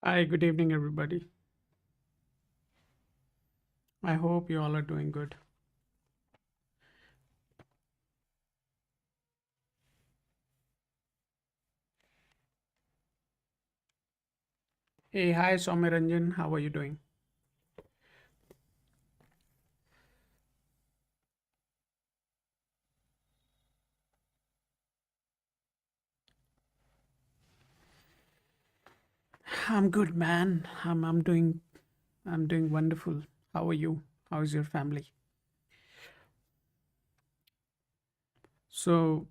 Hi, good evening, everybody. I hope you all are doing good. Hey, hi, Somiranjan. How are you doing? I'm good, man. I'm doing wonderful. How are you? How is your family? So,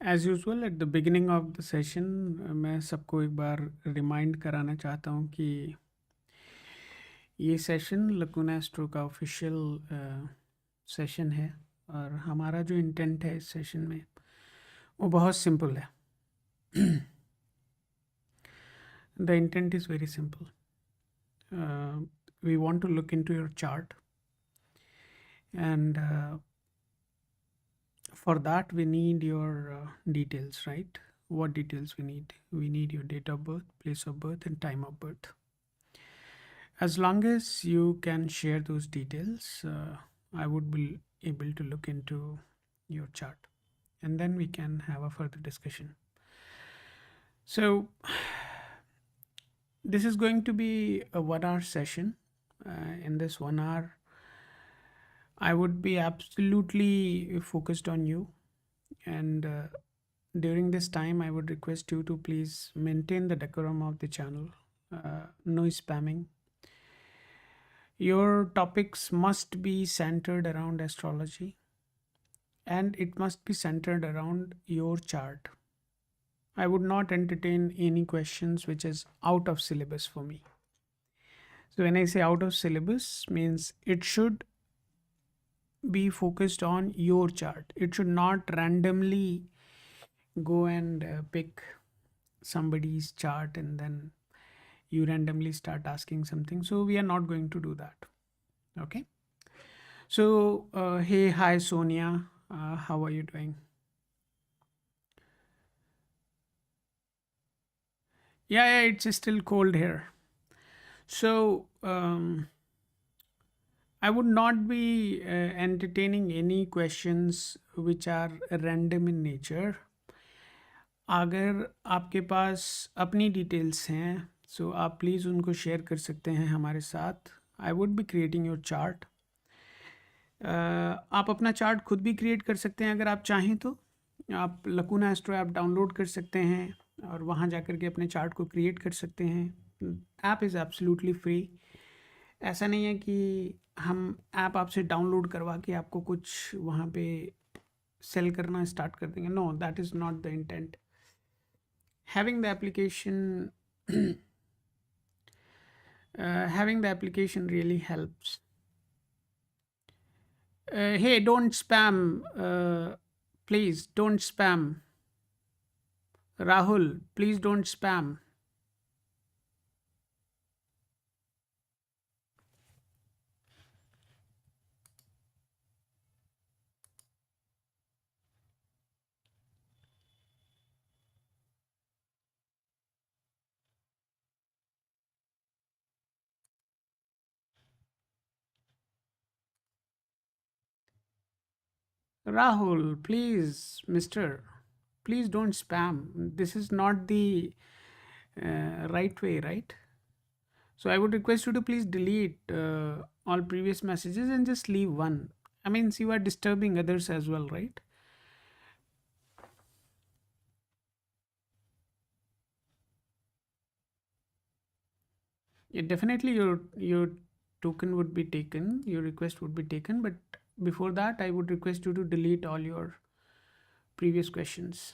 as usual, at the beginning of the session, मैं सबको एक बार remind कराना चाहता हूँ कि ये session lacuna astro का official session है और हमारा जो इंटेंट है इस सेशन में वो बहुत सिंपल है. The intent is very simple. uh, we want to look into your chart, and for that we need your details, right? What details we need your date of birth, place of birth, and time of birth. As long as you can share those details, I would be able to look into your chart, and then we can have a further discussion. So this is going to be a 1 hour session. In this 1 hour, I would be absolutely focused on you. And during this time, I would request you to please maintain the decorum of the channel. No spamming. Your topics must be centered around astrology, and it must be centered around your chart. I would not entertain any questions which is out of syllabus for me. So when I say out of syllabus, means it should be focused on your chart. It should not randomly go and pick somebody's chart and then you randomly start asking something. So we are not going to do that. Okay. So hey, hi Sonia. How are you doing? Yeah, it's still cold here. So I would not be entertaining any questions which are random in nature. अगर आपके पास अपनी details हैं सो आप please उनको share कर सकते हैं हमारे साथ. I would be creating your chart. आप अपना चार्ट खुद भी क्रिएट कर सकते हैं अगर आप चाहें तो. आप लकूना एस्ट्रो ऐप डाउनलोड कर सकते हैं और वहाँ जा कर के अपने चार्ट को क्रिएट कर सकते हैं. App is absolutely free. ऐसा नहीं है कि हम ऐप आपसे डाउनलोड करवा के आपको कुछ वहाँ पे सेल करना स्टार्ट कर देंगे. No, that is not the intent. Having the application having the application really helps. Hey, don't spam. Please don't spam. Rahul, please don't spam. Rahul, please, mister, please don't spam. This is not the right way, right? So I would request you to please delete all previous messages and just leave one. I mean, you are disturbing others as well, right? Yeah, definitely your token would be taken, your request would be taken, but before that, I would request you to delete all your previous questions.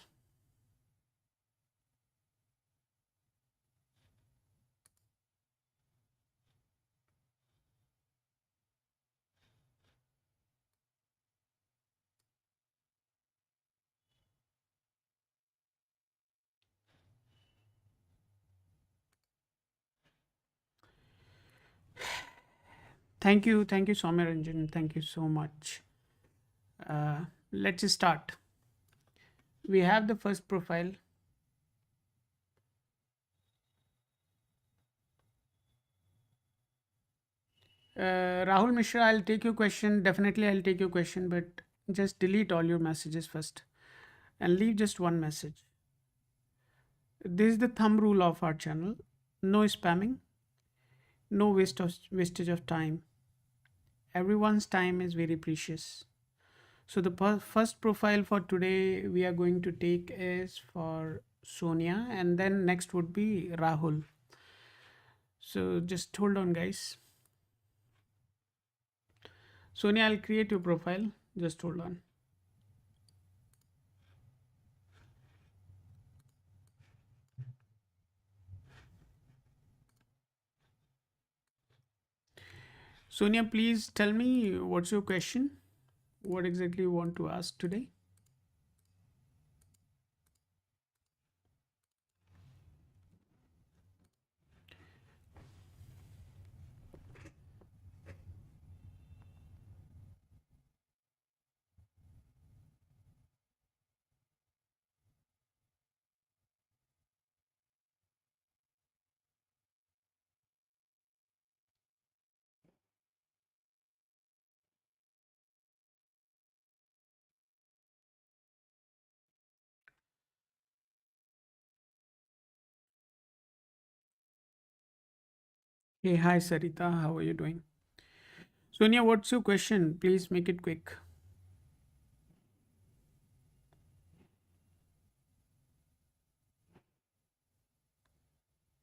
Thank you, Soumyaranjan. Thank you so much. Let's start. We have the first profile. Rahul Mishra, I'll take your question. Definitely, I'll take your question, but just delete all your messages first and leave just one message. This is the thumb rule of our channel: no spamming, no wastage of time. Everyone's time is very precious. So, the first profile for today we are going to take is for Sonia, and then next would be Rahul. So, just hold on, guys. Sonia, I'll create your profile. Just hold on. Sonia, please tell me what's your question? What exactly you want to ask today? Hey, hi Sarita, how are you doing? Sonia, what's your question? Please make it quick.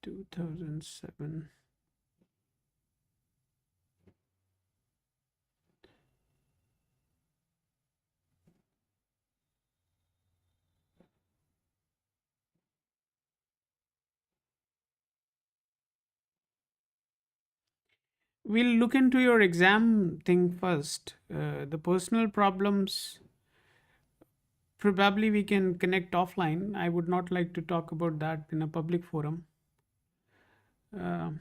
2007. We'll look into your exam thing first. The personal problems, probably we can connect offline. I would not like to talk about that in a public forum. Uh,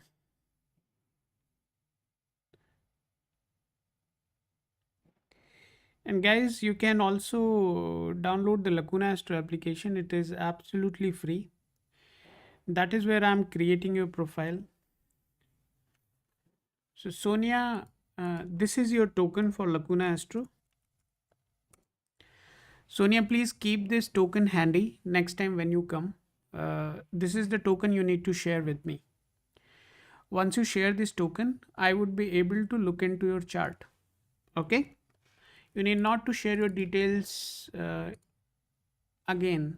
and guys, you can also download the Lacuna Astro application. It is absolutely free. That is where I'm creating your profile. So Sonia, this is your token for Lacuna Astro. Sonia, please keep this token handy next time when you come. This is the token you need to share with me. Once you share this token, I would be able to look into your chart. Okay? You need not to share your details again.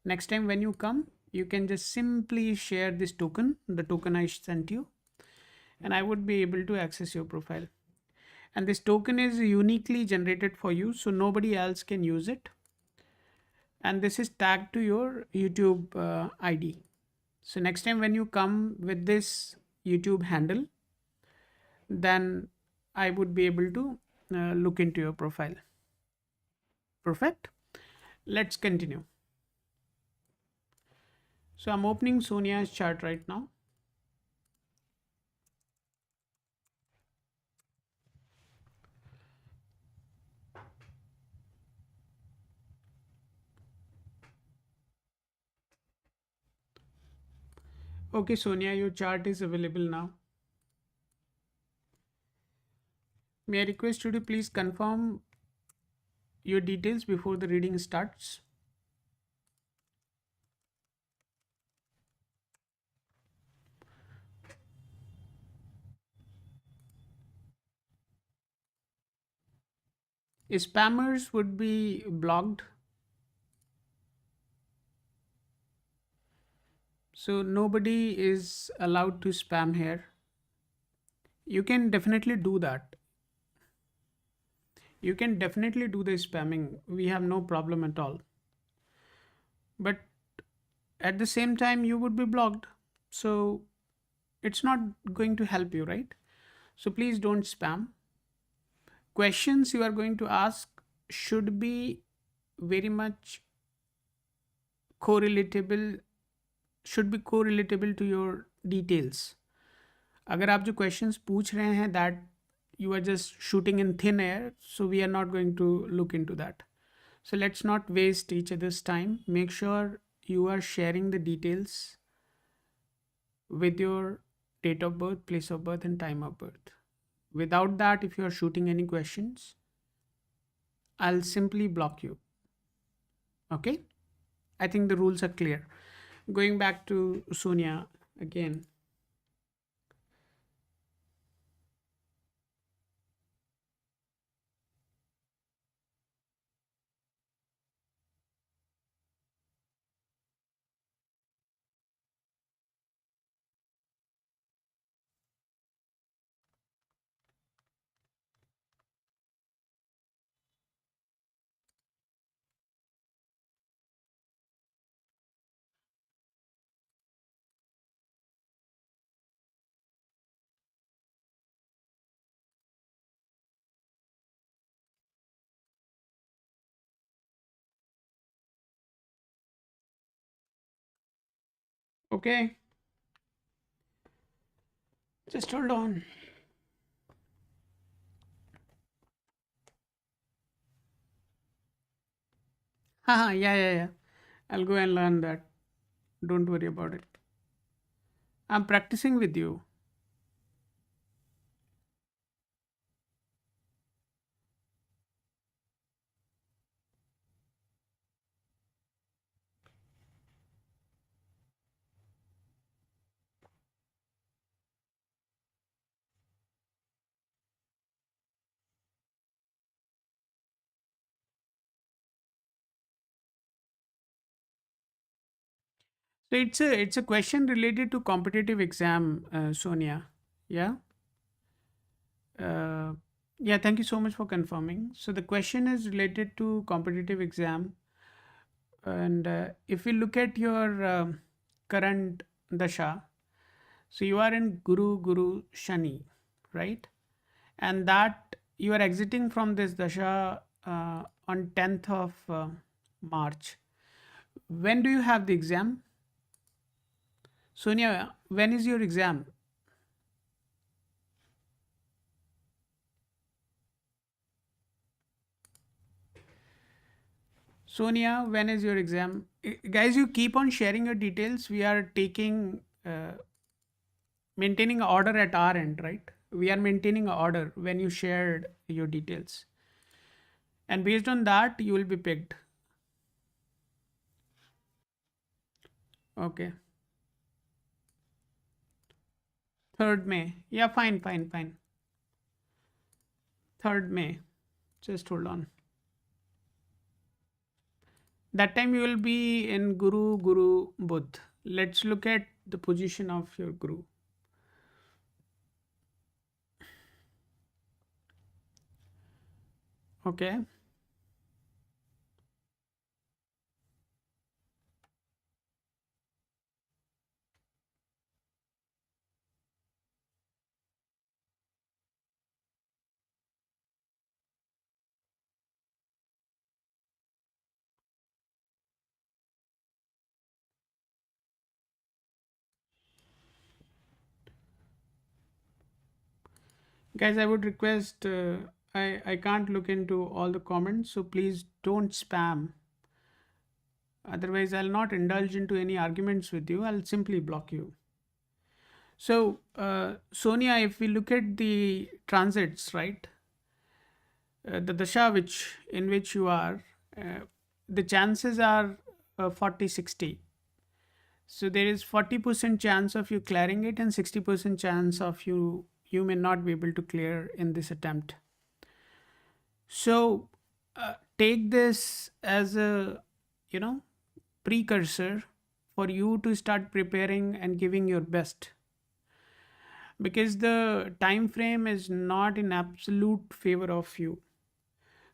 Next time when you come, you can just simply share this token, the token I sent you, and I would be able to access your profile. And this token is uniquely generated for you, so nobody else can use it. And this is tagged to your YouTube ID. So next time when you come with this YouTube handle, then I would be able to look into your profile. Perfect. Let's continue. So I'm opening Sonia's chart right now. Okay, Sonia, your chart is available now. May I request you to please confirm your details before the reading starts? Spammers would be blocked. So nobody is allowed to spam here. You can definitely do that. You can definitely do the spamming. We have no problem at all. But at the same time, you would be blocked. So it's not going to help you, right? So please don't spam. Questions you are going to ask should be very much correlatable, should be correlatable to your details. अगर आप जो questions पूछ रहे हैं that you are just shooting in thin air, so we are not going to look into that. So let's not waste each other's time. Make sure you are sharing the details with your date of birth, place of birth, and time of birth. Without that, if you are shooting any questions, I'll simply block you. Okay? I think the rules are clear. Going back to Sonia again. Okay, just hold on. Haha, yeah, yeah, yeah. I'll go and learn that. Don't worry about it. I'm practicing with you. So it's a question related to competitive exam, Sonia. Yeah. Uh, yeah. Thank you so much for confirming. So the question is related to competitive exam, and if we look at your current dasha, so you are in Guru Shani, right? And that you are exiting from this dasha on 10th of March. When do you have the exam? Sonia, when is your exam? Sonia, when is your exam? Guys, you keep on sharing your details. We are maintaining a order at our end, right? We are maintaining a order when you shared your details. And based on that, you will be picked. Okay. 3rd May. Yeah, fine, fine, fine. 3rd May. Just hold on. That time you will be in Guru Budh. Let's look at the position of your Guru. Okay. Guys, I would request, I can't look into all the comments, so please don't spam. Otherwise, I'll not indulge into any arguments with you. I'll simply block you. So, Sonia, if we look at the transits, right, the dasha in which you are, uh, the chances are 40-60. So there is 40% chance of you clearing it and 60% chance of you may not be able to clear in this attempt. So take this as a, you know, precursor for you to start preparing and giving your best, because the time frame is not in absolute favor of you.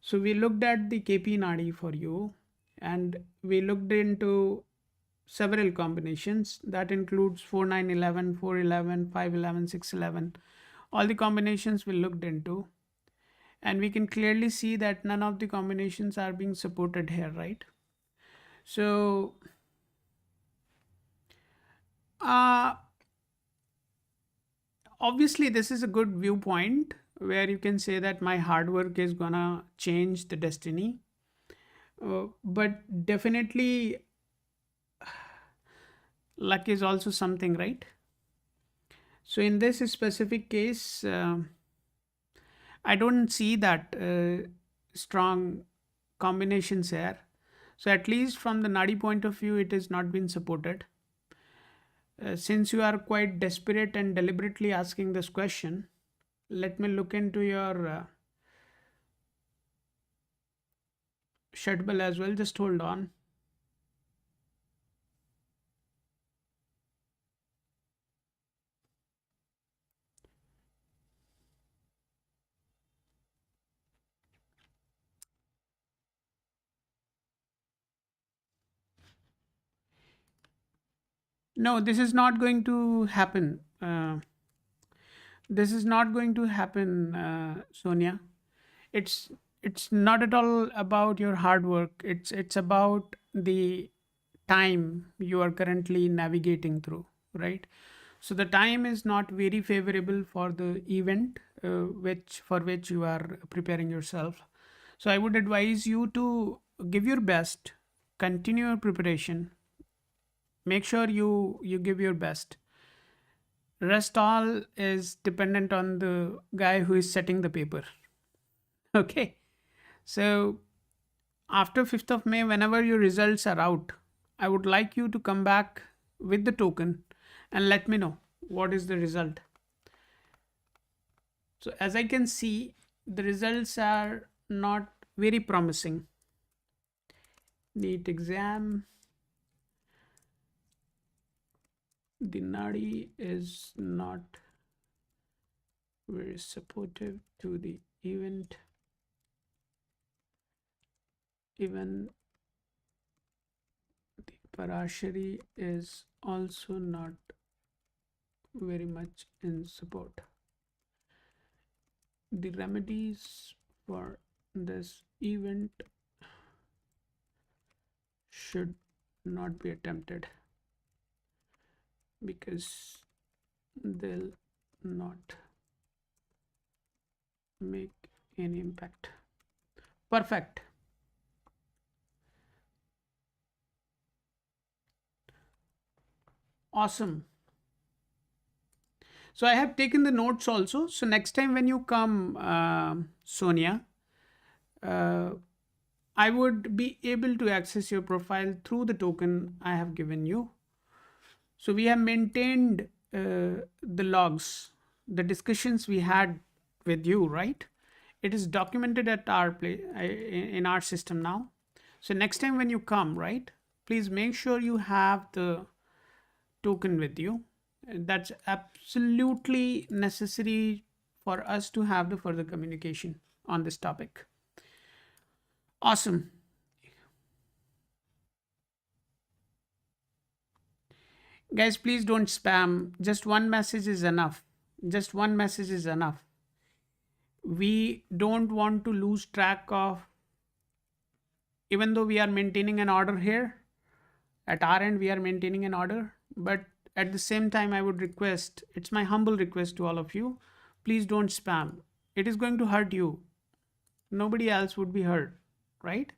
So we looked at the KP Nadi for you, and we looked into several combinations that includes 4911, 411, 511, 611. All the combinations we looked into, and we can clearly see that none of the combinations are being supported here, right? So uh, obviously this is a good viewpoint where you can say that my hard work is gonna change the destiny, but definitely luck is also something, right? So in this specific case, I don't see that strong combinations here. So, at least from the Nadi point of view, it has not been supported. Since you are quite desperate and deliberately asking this question, let me look into your schedule as well. Just hold on. No, this is not going to happen. This is not going to happen, Sonia. It's it's not at all about your hard work. It's about the time you are currently navigating through, right? So the time is not very favorable for the event which for which you are preparing yourself. So I would advise you to give your best, continue your preparation, make sure you give your best. Rest all is dependent on the guy who is setting the paper. Okay. So after 5th of May, whenever your results are out, I would like you to come back with the token and let me know what is the result. So as I can see, the results are not very promising. NEET exam, the Nadi is not very supportive to the event. Even the Parashari is also not very much in support. The remedies for this event should not be attempted because they'll not make any impact. Perfect. Awesome. So I have taken the notes also. So next time when you come, Sonia, uh, I would be able to access your profile through the token I have given you. So we have maintained the logs, the discussions we had with you, right? It is documented at our play in our system now. So next time when you come, right, please make sure you have the token with you. That's absolutely necessary for us to have the further communication on this topic. Awesome. Guys, please don't spam. Just one message is enough. Just one message is enough. We don't want to lose track of, even though we are maintaining an order here, at our end, we are maintaining an order. But at the same time, I would request, it's my humble request to all of you, please don't spam. It is going to hurt you. Nobody else would be hurt, right?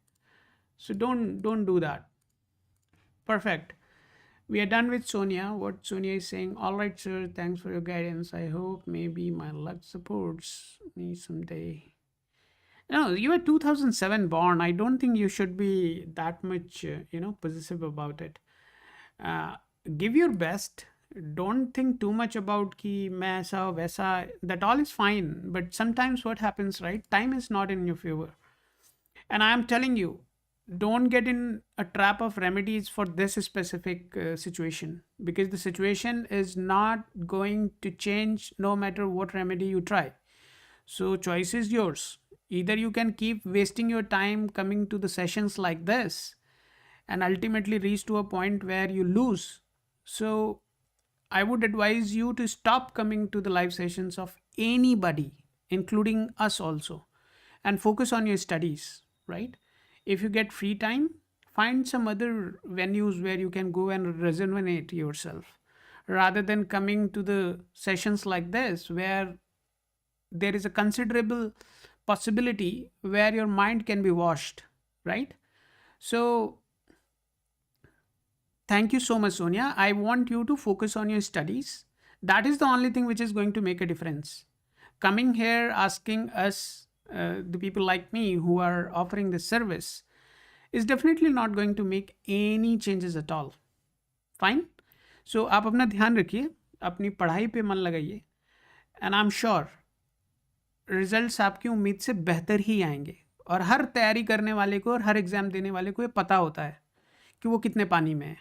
So don't do that. Perfect. We are done with Sonia. What Sonia is saying, all right, sir, thanks for your guidance. I hope maybe my luck supports me someday. No, you were 2007 born. I don't think you should be that much, possessive about it. Uh, give your best. Don't think too much about ki main aisa vaisa. That all is fine. But sometimes what happens, right? Time is not in your favor. And I am telling you, don't get in a trap of remedies for this specific situation, because the situation is not going to change no matter what remedy you try. So choice is yours. Either you can keep wasting your time coming to the sessions like this and ultimately reach to a point where you lose. So I would advise you to stop coming to the live sessions of anybody, including us also, and focus on your studies, right? If you get free time, find some other venues where you can go and rejuvenate yourself rather than coming to the sessions like this where there is a considerable possibility where your mind can be washed, right? So thank you so much, Sonia. I want you to focus on your studies. That is the only thing which is going to make a difference. coming here asking us, the people like me who are offering this service, is definitely not going to make any changes at all. Fine. So आप अपना ध्यान रखिए, अपनी पढ़ाई पे मन लगाइए, and I am sure results आपकी उम्मीद से बेहतर ही आएंगे. और हर तैयारी करने वाले को और हर एग्ज़ाम देने वाले को ये पता होता है कि वो कितने पानी में है.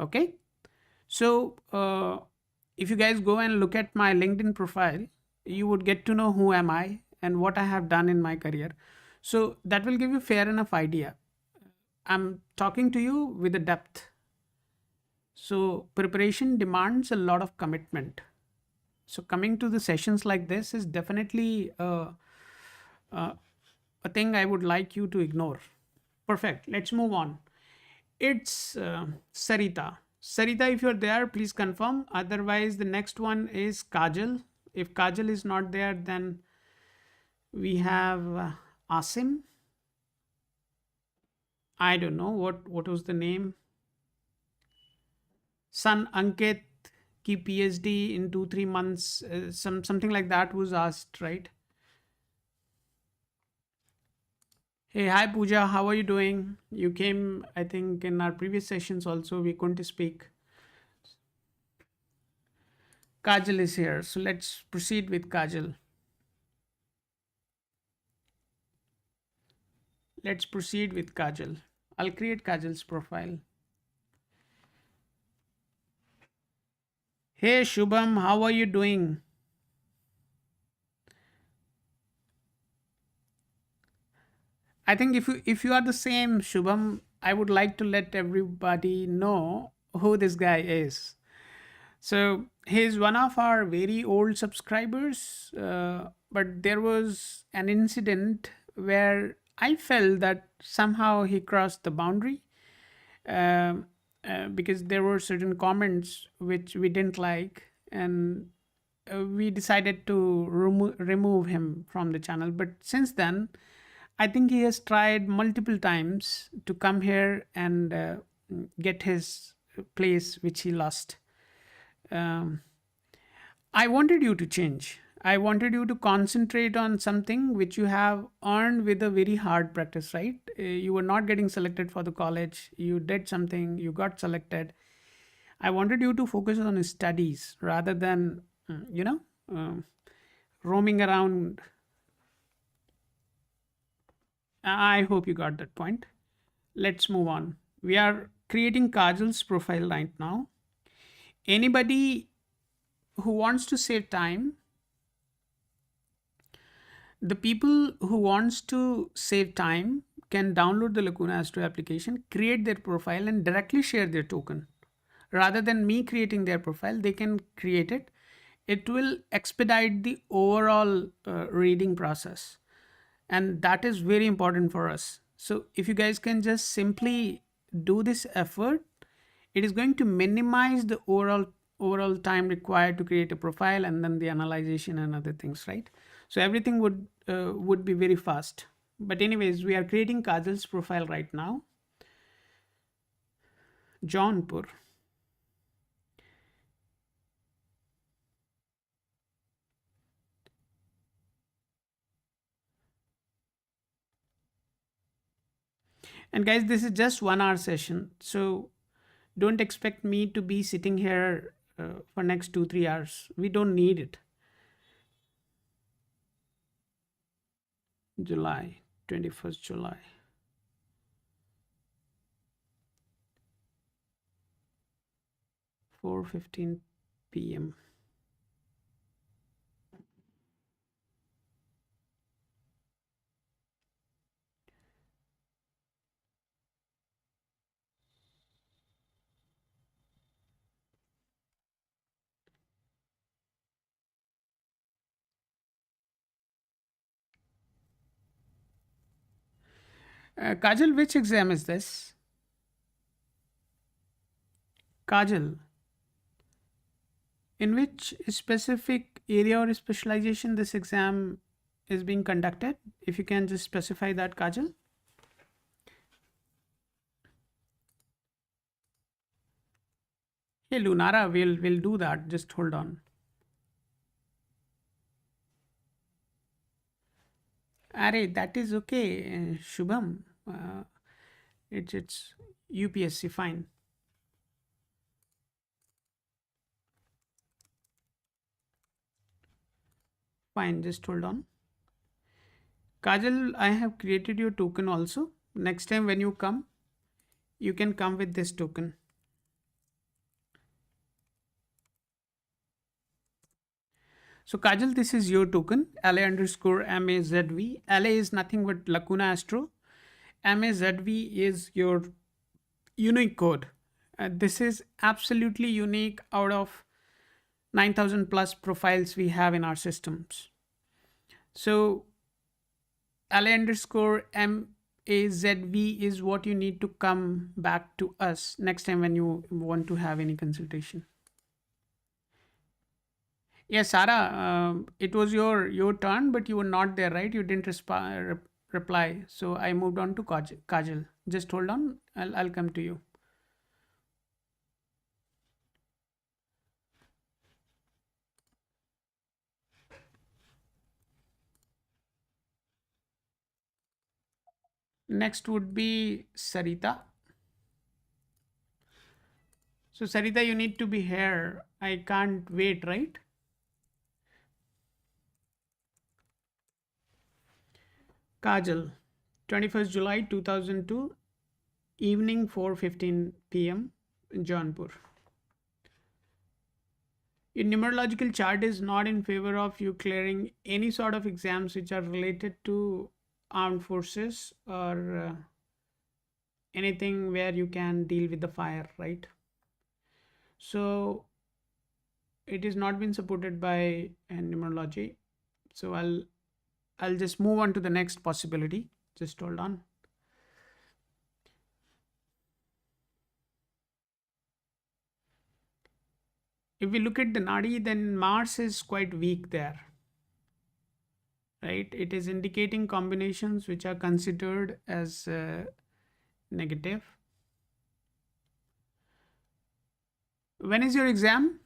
Okay. So if you guys go and look at my LinkedIn profile, you would get to know who am I and what I have done in my career. So that will give you fair enough idea. I'm talking to you with a depth. So preparation demands a lot of commitment. So coming to the sessions like this is definitely a thing I would like you to ignore. Perfect. Let's move on. It's Sarita. Sarita, if you're there, please confirm. Otherwise, the next one is Kajal. If Kajal is not there, then we have Asim. I don't know what was the name. Son Ankit ki PhD in 2-3 months. Something like that was asked, right? Hey, hi Pooja, how are you doing? You came, I think, in our previous sessions also. We couldn't speak. Kajal is here, so let's proceed with Kajal. Let's proceed with Kajal. I'll create Kajal's profile. Hey Shubham, how are you doing? I think if you are the same Shubham, I would like to let everybody know who this guy is. So he's one of our very old subscribers, but there was an incident where I felt that somehow he crossed the boundary, um, because there were certain comments which we didn't like, and we decided to remove him from the channel. But since then, I think he has tried multiple times to come here and get his place which he lost. um, I wanted you to change. I wanted you to concentrate on something which you have earned with a very hard practice, right? You were not getting selected for the college. You did something, you got selected. I wanted you to focus on studies rather than, um, roaming around. I hope you got that point. Let's move on. We are creating Kajal's profile right now. Anybody who wants to save time, the people who wants to save time can download the Lacuna Astro application, create their profile and directly share their token. Rather than me creating their profile, they can create it. It will expedite the overall reading process. And that is very important for us. So if you guys can just simply do this effort, it is going to minimize the overall time required to create a profile and then the analyzation and other things, right? So everything would be very fast. But anyways, we are creating Kajal's profile right now. Jaunpur. And guys, this is just 1 hour session, so don't expect me to be sitting here for next 2-3 hours. We don't need it. July 21st July. 4:15 p.m. Kajal, which exam is this? Kajal, in which specific area or specialization this exam is being conducted? If you can just specify that, Kajal. Hey, Lunara, we'll do that. Just hold on. Arey, that is okay, Shubham. Uh, it's UPSC, fine. Fine, just hold on. Kajal, I have created your token also. Next time when you come, you can come with this token. So Kajal, this is your token, LA underscore MAZV. LA is nothing but Lacuna Astro. MAZV is your unique code. This is absolutely unique out of 9,000 plus profiles we have in our systems. So LA underscore MAZV is what you need to come back to us next time when you want to have any consultation. Yes, Sarah, it was your turn, but you were not there, right? You didn't reply. So I moved on to Kajal. Just hold on. I'll come to you. Next would be Sarita. So Sarita, you need to be here. I can't wait, right? Kajal, 21st July 2002, evening 4:15 p.m. in Jaunpur. Your numerological chart is not in favor of you clearing any sort of exams which are related to armed forces or anything where you can deal with the fire, right? So it is not been supported by numerology. So I'll just move on to the next possibility. Just hold on. If we look at the Nadi, then Mars is quite weak there, right? It is indicating combinations which are considered as negative. When is your exam,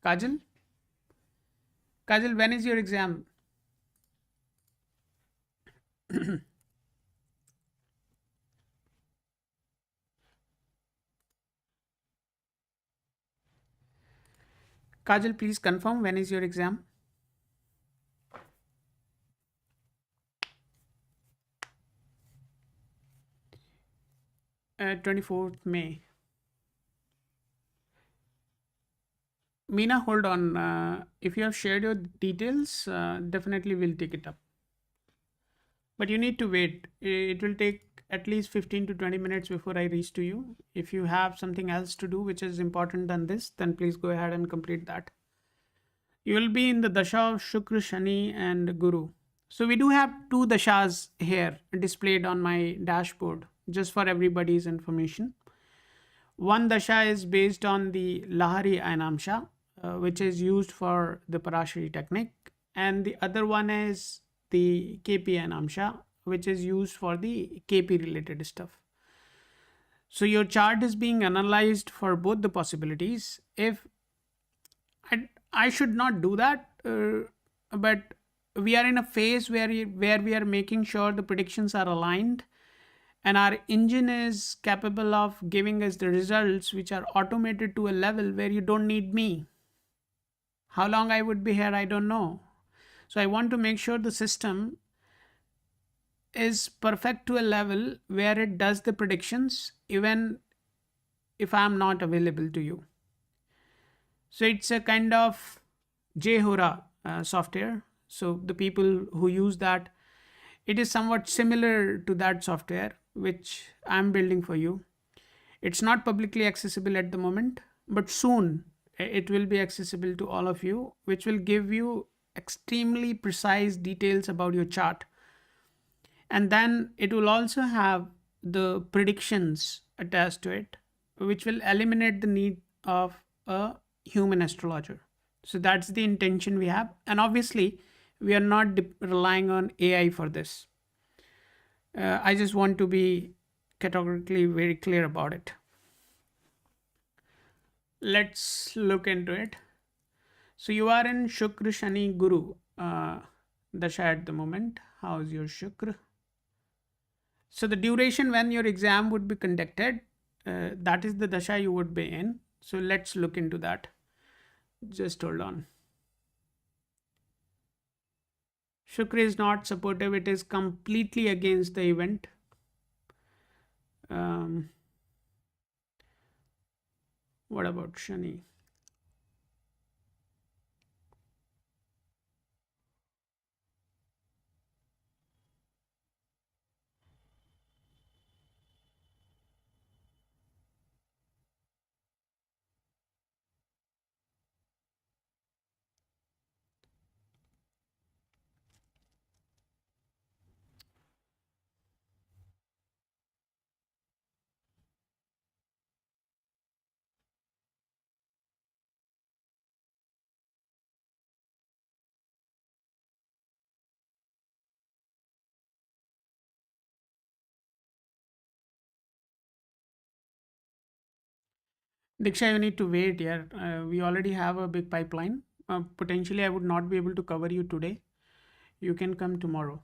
Kajal? Kajal, when is your exam? Kajal, please confirm when is your exam? 24th May. Meena, hold on. If you have shared your details, definitely we'll take it up. But you need to wait. It will take at least 15 to 20 minutes before I reach to you. If you have something else to do which is important than this, then please go ahead and complete that. You will be in the Dasha of Shukra, Shani, and Guru. So we do have two Dashas here displayed on my dashboard, just for everybody's information. One Dasha is based on the Lahari Ainamsha, which is used for the Parashari technique, and the other one is the KP Ainamsha, which is used for the KP related stuff. So your chart is being analyzed for both the possibilities. If I should not do that, but we are in a phase where we are making sure the predictions are aligned and our engine is capable of giving us the results which are automated to a level where you don't need me. How long I would be here, I don't know. So I want to make sure the system is perfect to a level where it does the predictions even if I am not available to you. So it's a kind of Jhora software. So the people who use that, it is somewhat similar to that software which I'm building for you. It's not publicly accessible at the moment, but soon it will be accessible to all of you, which will give you extremely precise details about your chart. And then it will also have the predictions attached to it, which will eliminate the need of a human astrologer. So that's the intention we have. And obviously, we are not relying on AI for this. I just want to be categorically very clear about it. Let's look into it. So you are in Shukra Shani Guru Dasha at the moment. How's your Shukra? So the duration when your exam would be conducted, that is the dasha you would be in. So let's look into that. Just hold on. Shukra is not supportive, it is completely against the event. Um, what about Shani? Diksha, you need to wait here. We already have a big pipeline. Potentially, I would not be able to cover you today. You can come tomorrow.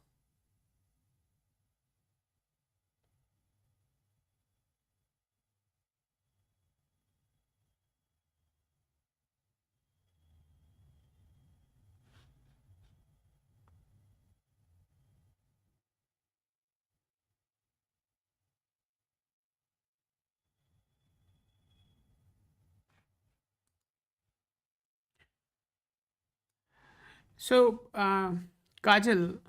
So, Kajal,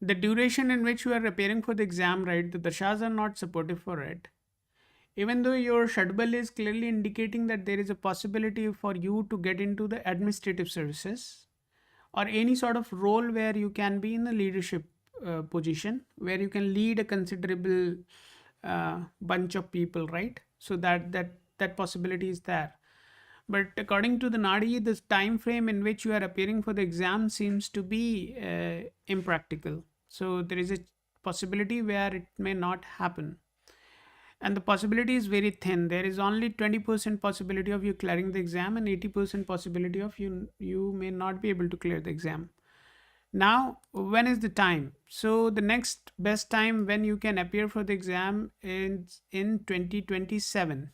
the duration in which you are preparing for the exam, right? The dashas are not supportive for it. Even though your Shadbal is clearly indicating that there is a possibility for you to get into the administrative services or any sort of role where you can be in a leadership position, where you can lead a considerable bunch of people, right? So that possibility is there. But according to the Nadi, the time frame in which you are appearing for the exam seems to be impractical. So there is a possibility where it may not happen. And the possibility is very thin. There is only 20% possibility of you clearing the exam and 80% possibility of you may not be able to clear the exam. Now, when is the time? So the next best time when you can appear for the exam is in 2027,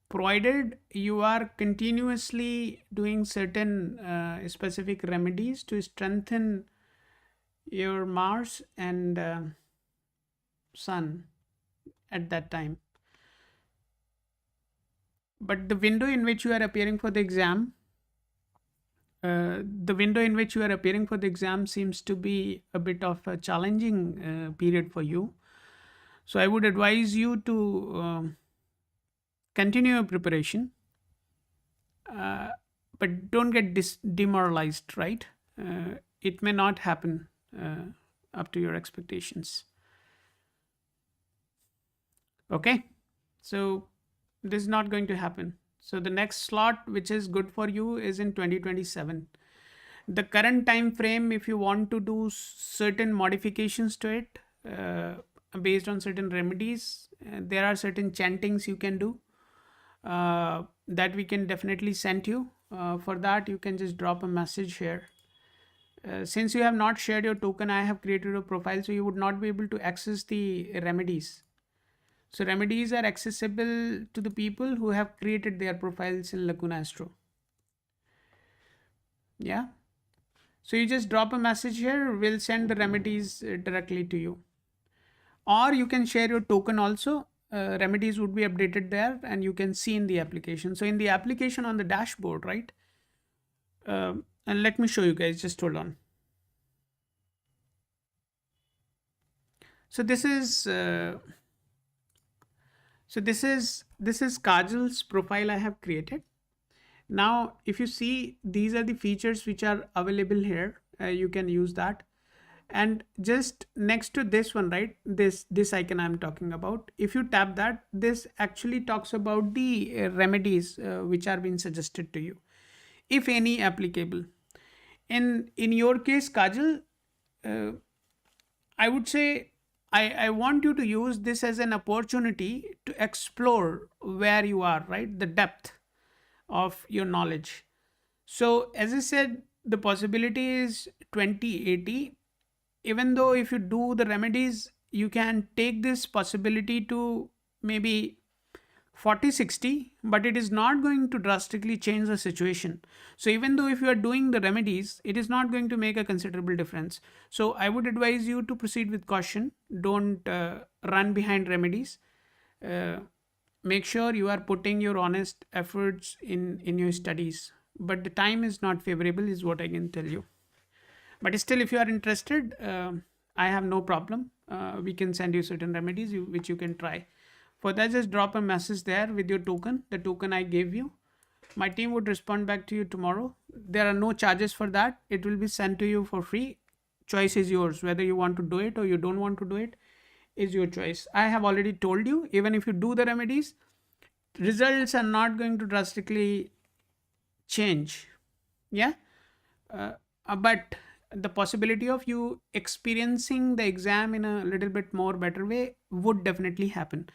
provided you are continuously doing certain specific remedies to strengthen your Mars and Sun at that time. But the window in which you are appearing for the exam seems to be a bit of a challenging period for you. So I would advise you to continue your preparation, uh, but don't get demoralized, right? It may not happen up to your expectations. Okay, so this is not going to happen. So the next slot which is good for you is in 2027. The current time frame, if you want to do certain modifications to it based on certain remedies, there are certain chantings you can do that we can definitely send you. For that, you can just drop a message here. Since you have not shared your token, I have created a profile, so you would not be able to access the remedies. So remedies are accessible to the people who have created their profiles in Lacuna Astro. Yeah. So you just drop a message here, we'll send the remedies directly to you. Or you can share your token also. Remedies would be updated there and you can see in the application. So in the application on the dashboard, right? And let me show you guys, just hold on. So this is Kajal's profile I have created. Now, if you see, these are the features which are available here. You can use that. And just next to this one, right, this icon I'm talking about, if you tap that, this actually talks about the remedies which are being suggested to you, if any applicable. In your case, Kajal, uh, I would say I want you to use this as an opportunity to explore where you are, right? The depth of your knowledge. So, as I said, the possibility is 20/80. Even though if you do the remedies, you can take this possibility to maybe 40/60, but it is not going to drastically change the situation. So even though if you are doing the remedies, it is not going to make a considerable difference. So I would advise you to proceed with caution. Don't run behind remedies. uh, Make sure you are putting your honest efforts in your studies, but the time is not favorable is what I can tell you. But still, if you are interested, I have no problem. We can send you certain remedies which you can try. For that, just drop a message there with your token, the token I gave you. My team would respond back to you tomorrow. There are no charges for that. It will be sent to you for free. Choice is yours. Whether you want to do it or you don't want to do it is your choice. I have already told you, even if you do the remedies, results are not going to drastically change. Yeah. uh, but the possibility of you experiencing the exam in a little bit more better way would definitely happen.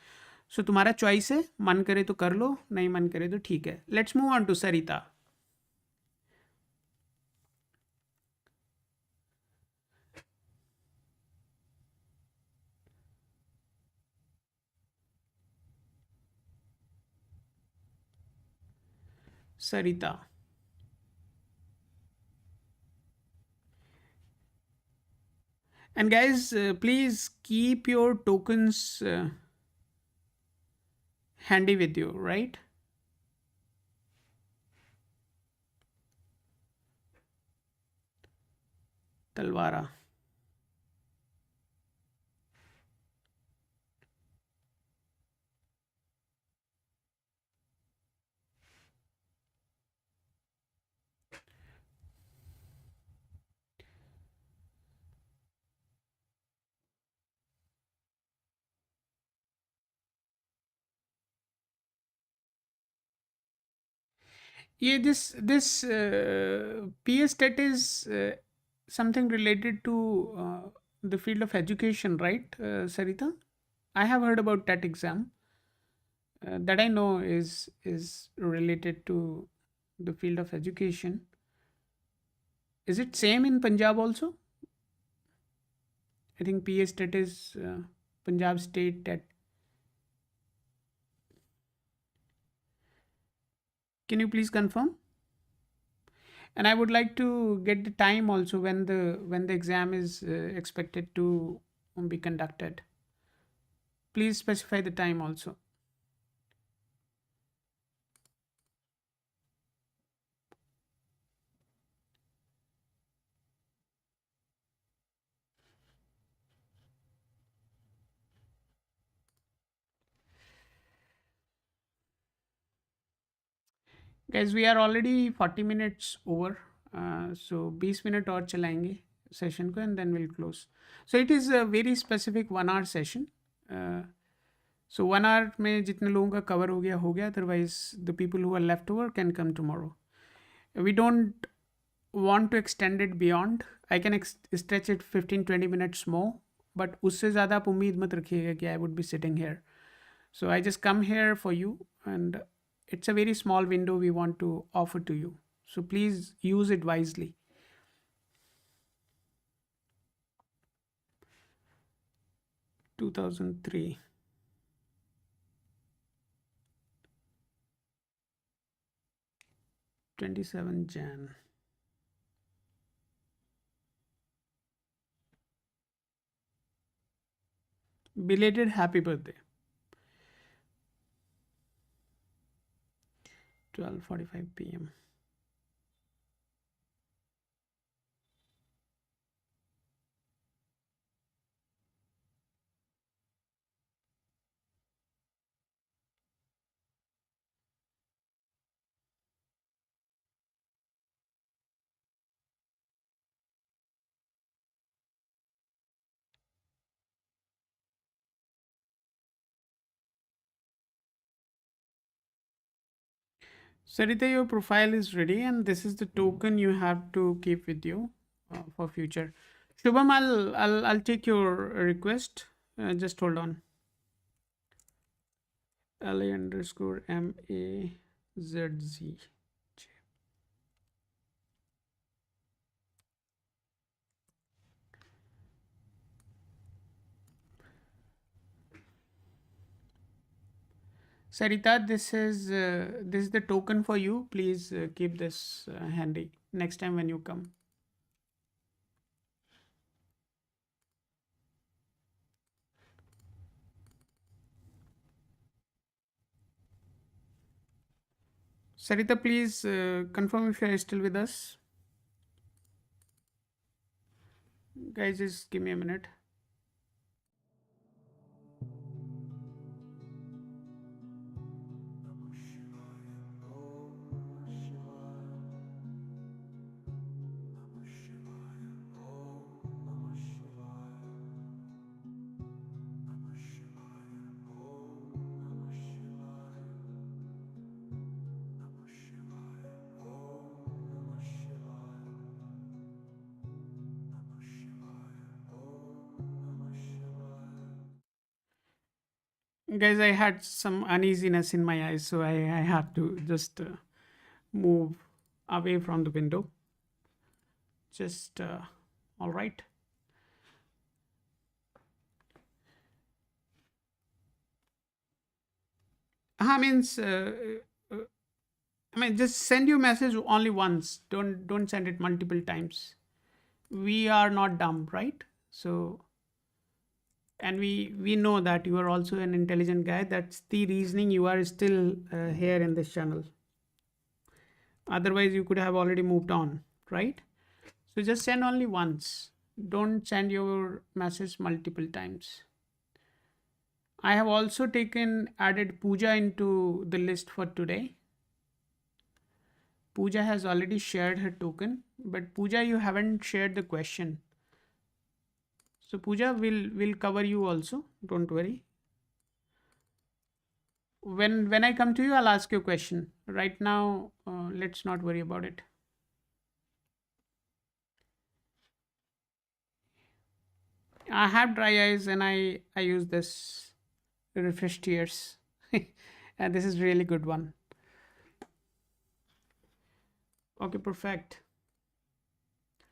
So तुम्हारा choice है, मन करे तो कर लो, नहीं मन करे तो ठीक है. Let's move on to Sarita. Sarita. And guys, please keep your tokens handy with you, right? Talwara. Yeah, this PS Tet is something related to the field of education, right, Sarita? I have heard about that exam. That I know is related to the field of education. Is it same in Punjab also? I think PS Tet is Punjab State Tet. Can you please confirm? And I would like to get the time also when the exam is expected to be conducted. Please specify the time also. Guys, we are already 40 minutes over. So 20 minute और चलाएंगे session को and then we'll close. So it is a very specific 1 hour session. So 1 hour में जितने लोगों का cover हो गया. Otherwise, the people who are left over can come tomorrow. We don't want to extend it beyond. I can stretch it 15-20 minutes more. But उससे ज़्यादा आप उम्मीद मत रखिएगा कि I would be sitting here. So I just come here for you, and it's a very small window we want to offer to you. So please use it wisely. (2003) 27 Jan. Belated happy birthday. 12:45 p.m. Sarita, your profile is ready, and this is the token you have to keep with you for future. Shubham, I'll take your request. Just hold on. LA_MAZZ. Sarita, this is the token for you. Please keep this handy next time when you come. Sarita, please confirm if you are still with us. Guys, just give me a minute. Guys, I had some uneasiness in my eyes, so I had to just move away from the window. Just all right. I means uh, I mean just send your message only once. Don't send it multiple times. We are not dumb, right? So, and we know that you are also an intelligent guy. That's the reasoning you are still here in this channel. Otherwise, you could have already moved on, right? So just send only once. Don't send your message multiple times. I have also added Pooja into the list for today. Pooja has already shared her token, but Pooja, you haven't shared the question. So Pooja will cover you also. Don't worry. When I come to you, I'll ask you a question. Right now, let's not worry about it. I have dry eyes, and I use this refresh tears, and this is really good one. Okay, perfect.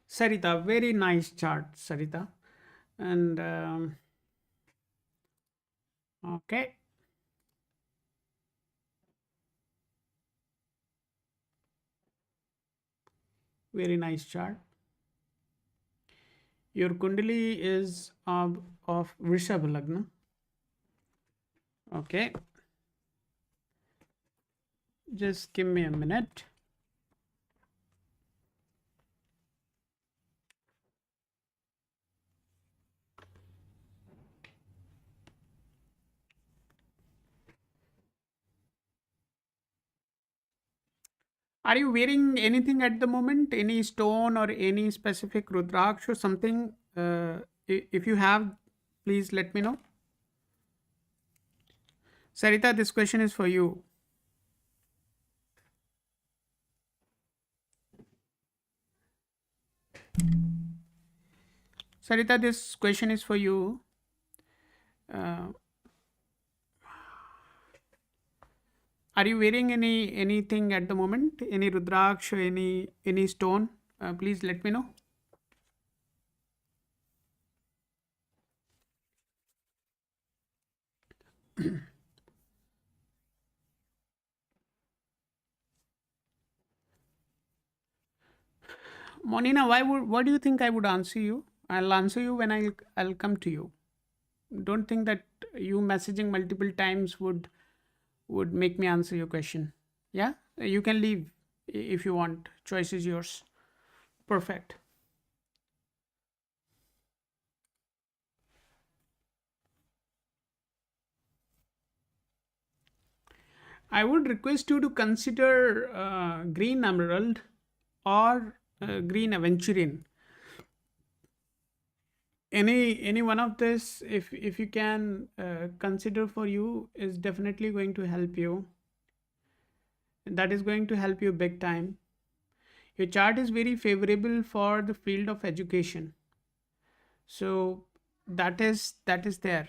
Sarita, very nice chart, Sarita, and okay, very nice chart. Your Kundali is of Vrishabh Lagna. Okay, just give me a minute. Are you wearing anything at the moment? Any stone or any specific Rudraksh or something? If you have, please let me know. Sarita, this question is for you. Sarita, this question is for you. Uh, are you wearing anything at the moment? Any Rudraksh or any stone? Please let me know. Monina, what do you think I would answer you? I'll answer you when I'll come to you. Don't think that you messaging multiple times would make me answer your question. Yeah, you can leave if you want. Choice is yours. Perfect. I would request you to consider green emerald or green aventurine. Any one of this, if you can consider for you, is definitely going to help you. That is going to help you big time. Your chart is very favorable for the field of education. So that is there.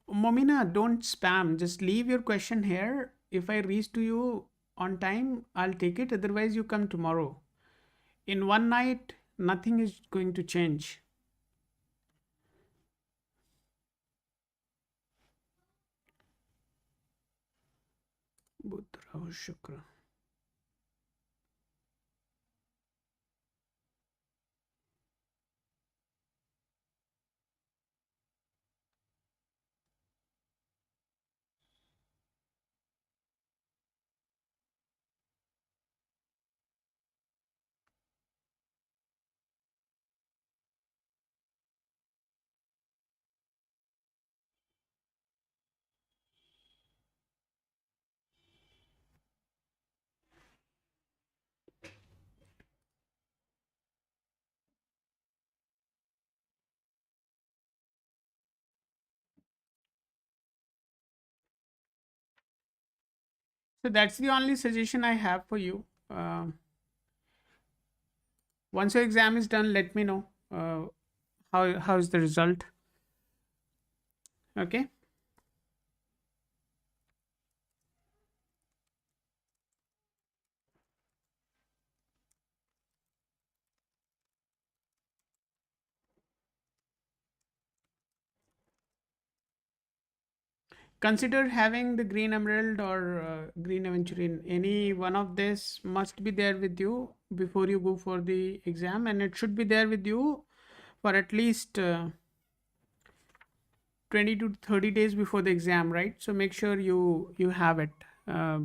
Momina, don't spam. Just leave your question here. If I reach to you on time, I'll take it. Otherwise, you come tomorrow. In one night, nothing is going to change. Budh, Rahu, Shukra. So that's the only suggestion I have for you. Once your exam is done, let me know how is the result. Okay. Consider having the green emerald or green aventurine. Any one of this must be there with you before you go for the exam, and it should be there with you for at least 20 to 30 days before the exam, right? So make sure you have it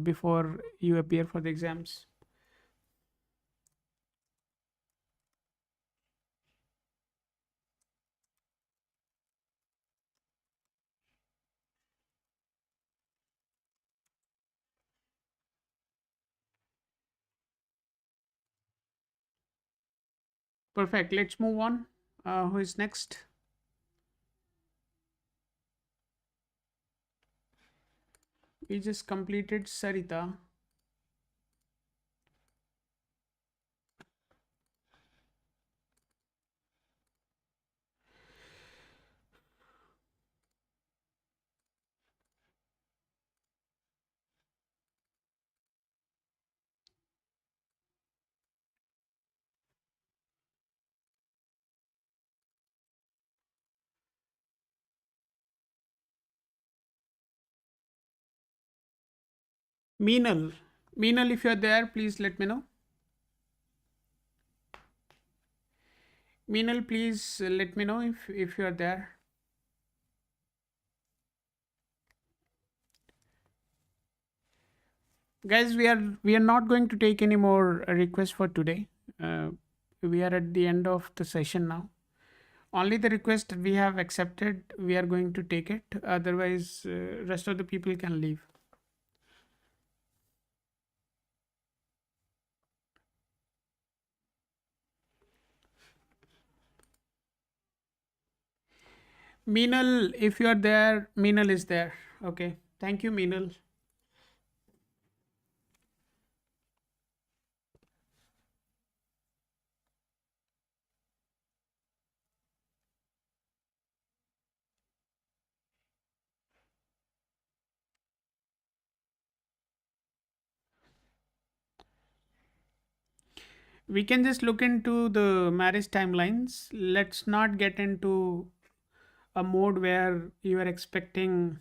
before you appear for the exams. Perfect. Let's move on. Who is next? We just completed Sarita. Meenal. Meenal, if you're there, please let me know. Meenal, please let me know if you're there. Guys, we are not going to take any more requests for today. uh, we are at the end of the session now. Only the request we have accepted, we are going to take it. Otherwise, rest of the people can leave. Meenal, if you are there, Meenal is there. Okay, thank you, Meenal. We can just look into the marriage timelines. Let's not get into a mode where you are expecting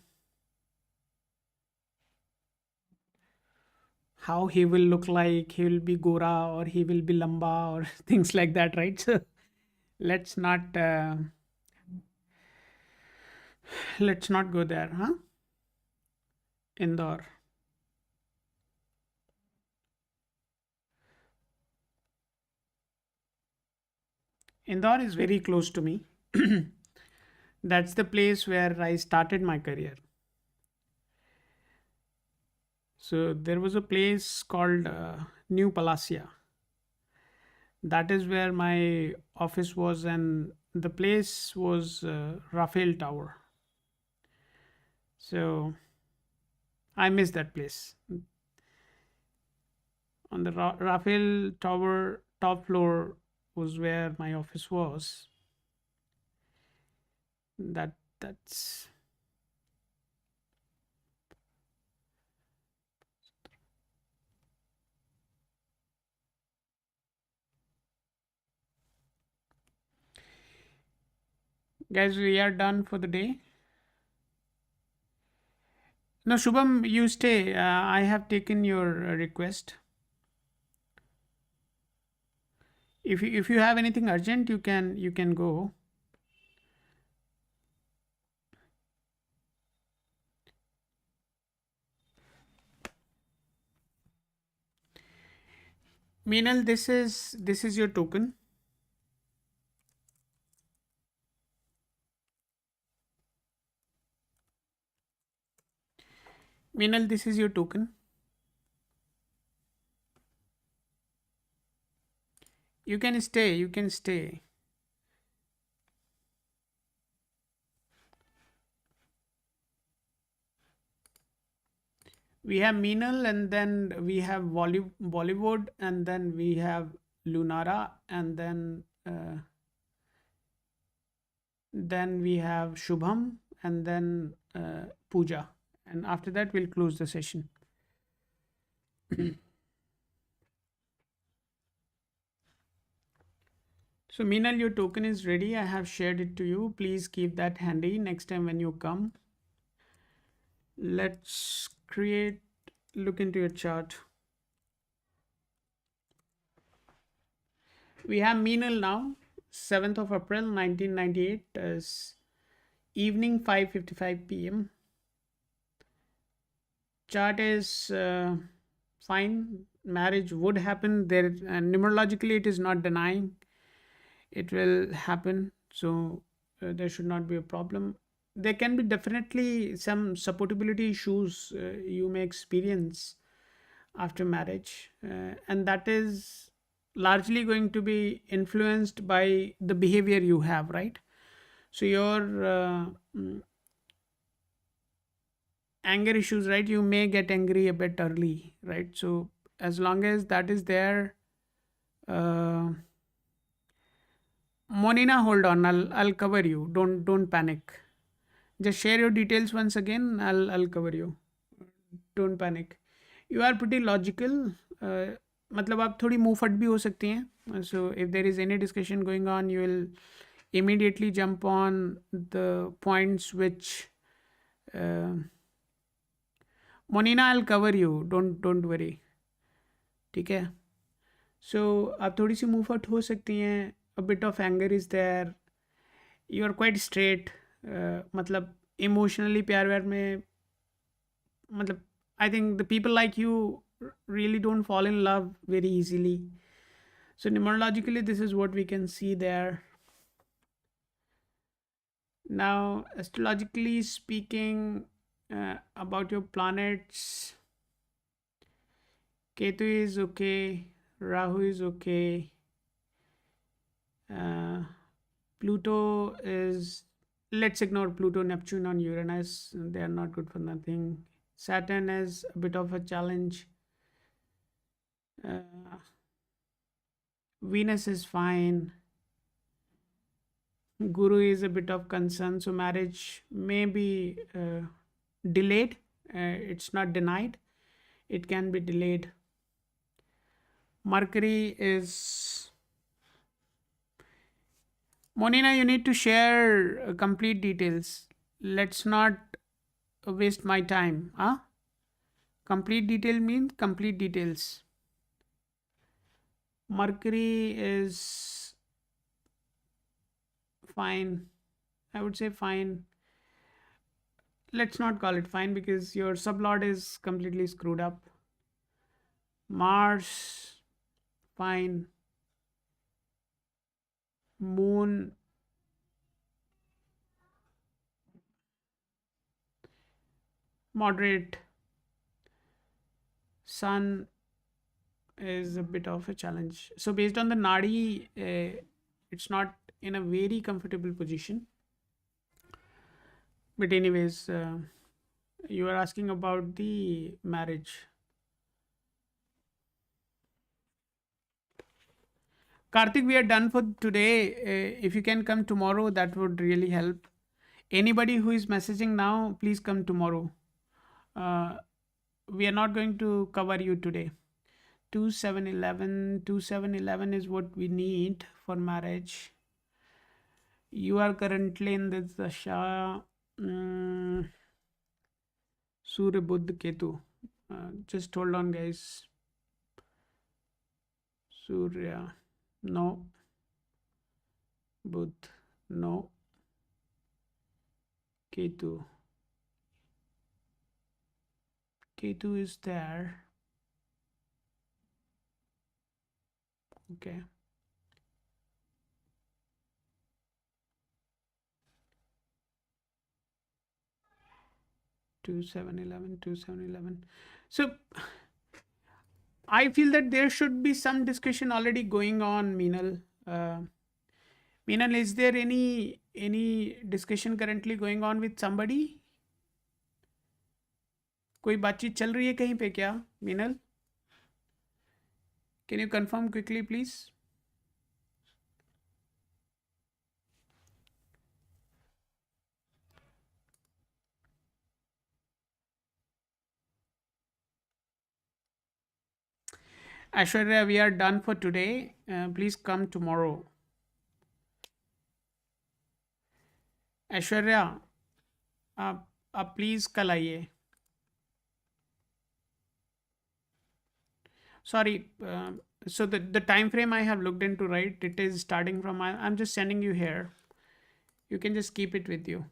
how he will look like. He will be Gora or he will be Lamba or things like that, right? So let's not let's not go there, huh? Indore. Indore is very close to me. That's the place where I started my career. So there was a place called New Palacia. That is where my office was, and the place was Raphael Tower. So I miss that place. On the Raphael Tower top floor was where my office was. That's guys. We are done for the day. No, Shubham, you stay. I have taken your request. If you have anything urgent, you can go. Meenal, this is your token. Meenal, this is your token. You can stay. You can stay. We have Meenal, and then we have Bollywood, and then we have Lunara, and then we have Shubham, and then Pooja, and after that we'll close the session. So Meenal, your token is ready. I have shared it to you. Please keep that handy next time when you come. Let's create. Look into your chart. We have Meenal now, 7th of April 1998, as evening 5:55 p.m. Chart is fine. Marriage would happen there, and numerologically it is not denying it will happen. So there should not be a problem. There can be definitely some supportability issues you may experience after marriage, and that is largely going to be influenced by the behavior you have, right? So your anger issues, right? You may get angry a bit early, right? So as long as that is there, uh, Monina, hold on. I'll cover you. Don't panic. Just share your details once again. I'll cover you. Don't panic. You are pretty logical. मतलब आप थोड़ी मुंह फट भी हो सकती हैं. So if there is any discussion going on, you will immediately jump on the points which uh, Monina, I'll cover you. Don't worry. ठीक है. So आप थोड़ी सी मुंह फट हो सकती हैं. A bit of anger is there. You are quite straight. मतलब emotionally प्यार व्यार में मतलब I think the people like you really don't fall in love very easily. So numerologically, this is what we can see there. Now, astrologically speaking, about your planets, Ketu is okay, Rahu is okay, uh, Pluto is. Let's ignore Pluto, Neptune, and Uranus. They are not good for nothing. Saturn is a bit of a challenge. Uh, Venus is fine. Guru is a bit of concern, so marriage may be delayed. It's not denied, it can be delayed. Mercury is. Monina, you need to share complete details. Let's not waste my time. Huh? Complete detail means complete details. Mercury is fine. I would say fine. Let's not call it fine because your sublord is completely screwed up. Mars, fine. Moon, moderate. Sun is a bit of a challenge. So based on the nadi, it's not in a very comfortable position. But anyways, you are asking about the marriage. Karthik, we are done for today. If you can come tomorrow, that would really help. Anybody who is messaging now, please come tomorrow. Uh, we are not going to cover you today. 2711 is what we need for marriage. You are currently in this dasha. Surya Buddha Ketu. Just hold on, guys. Surya, no. Buddha, no. Ketu. Ketu is there. Okay. 2711, 2711. So I feel that there should be some discussion already going on, Meenal. Meenal, is there any discussion currently going on with somebody? कोई बातचीत चल रही है कहीं पे क्या, Meenal? Can you confirm quickly, please? Ashwarya, we are done for today. Please come tomorrow. Aishwarya, आप please कल आइए. Sorry, so the time frame I have looked into, right, it is starting from, I'm just sending you here. You can just keep it with you.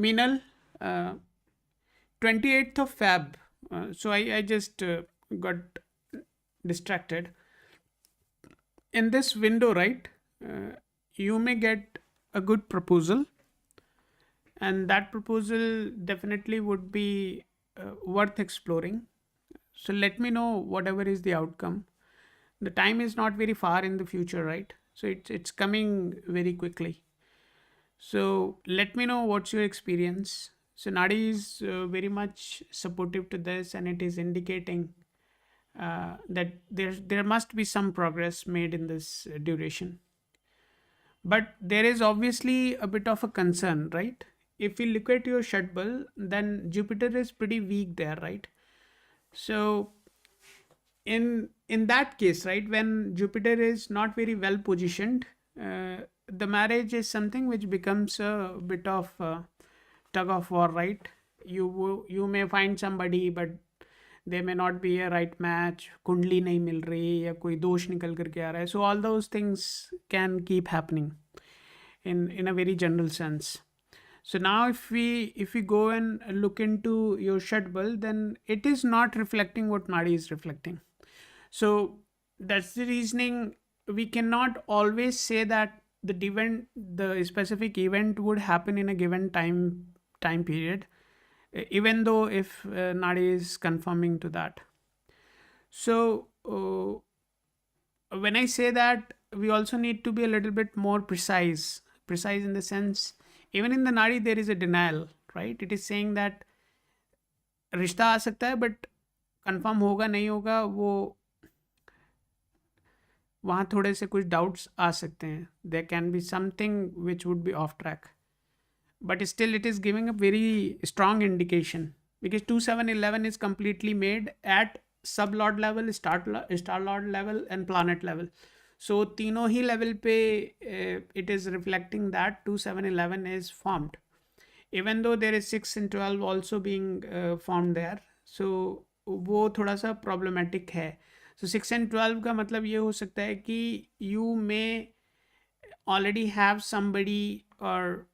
Meenal, 28th of Feb. So I just got distracted. In this window, right, you may get a good proposal, and that proposal definitely would be worth exploring. So let me know whatever is the outcome. The time is not very far in the future, right? So it's coming very quickly. So let me know what's your experience. So Nadi is very much supportive to this, and it is indicating that there must be some progress made in this duration. But there is obviously a bit of a concern, right? If we look at your Shadbal, then Jupiter is pretty weak there, right? So in that case, right, when Jupiter is not very well positioned, the marriage is something which becomes a bit of tug of war, right? You may find somebody, but they may not be a right match. कुंडली नहीं मिल रही या कोई दोष निकल करके आ रहा है. So all those things can keep happening in a very general sense. So now if we go and look into your Shadbal, then it is not reflecting what Nadi is reflecting. So that's the reasoning. We cannot always say that the specific event would happen in a given time period, even though if Nadi is confirming to that. So when I say that, we also need to be a little bit more precise in the sense, even in the Nadi there is a denial, right? It is saying that रिश्ता आ सकता है, but confirm होगा नहीं होगा वो वहाँ थोड़े से कुछ डाउट्स आ सकते हैं. There can be something which would be off track, but still it is giving a very strong indication, because 2711 is completely made at sublord level, star lord level and planet level. So तीनों ही level पे it is reflecting that 2711 is formed, even though there is 6 and 12 also being formed there. So वो थोड़ा सा problematic है. So 6 and 12 का मतलब ये हो सकता है कि you may already have somebody, or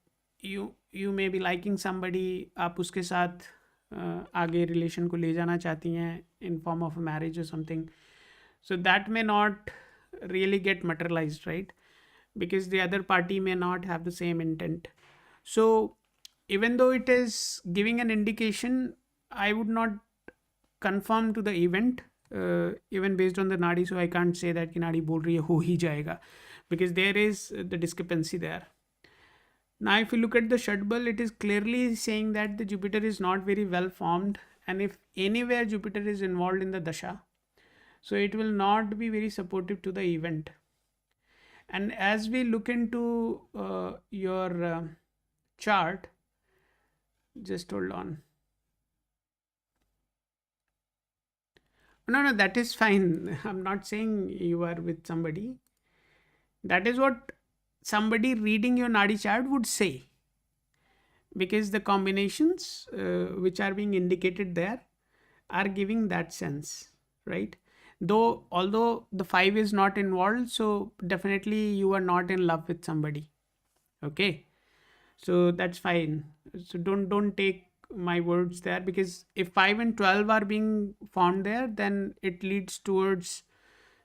you may be liking somebody. आप उसके साथ आगे रिलेशन को ले जाना चाहती हैं in form of a marriage or something. So that may not really get materialized, right? Because the other party may not have the same intent. So even though it is giving an indication, I would not confirm to the event, even based on the Nadi. So I can't say that कि Nadi बोल रही है हो ही जाएगा, because there is the discrepancy there. Now if you look at the Shadbal, it is clearly saying that the Jupiter is not very well formed, and if anywhere Jupiter is involved in the dasha, so it will not be very supportive to the event. And as we look into your chart, just hold on. No, no, that is fine. I'm not saying you are with somebody. That is what somebody reading your Nadi chart would say, because the combinations which are being indicated there are giving that sense, right? Though, although the five is not involved, so definitely you are not in love with somebody. Okay, so that's fine. So don't take my words there, because if 5 and 12 are being found there, then it leads towards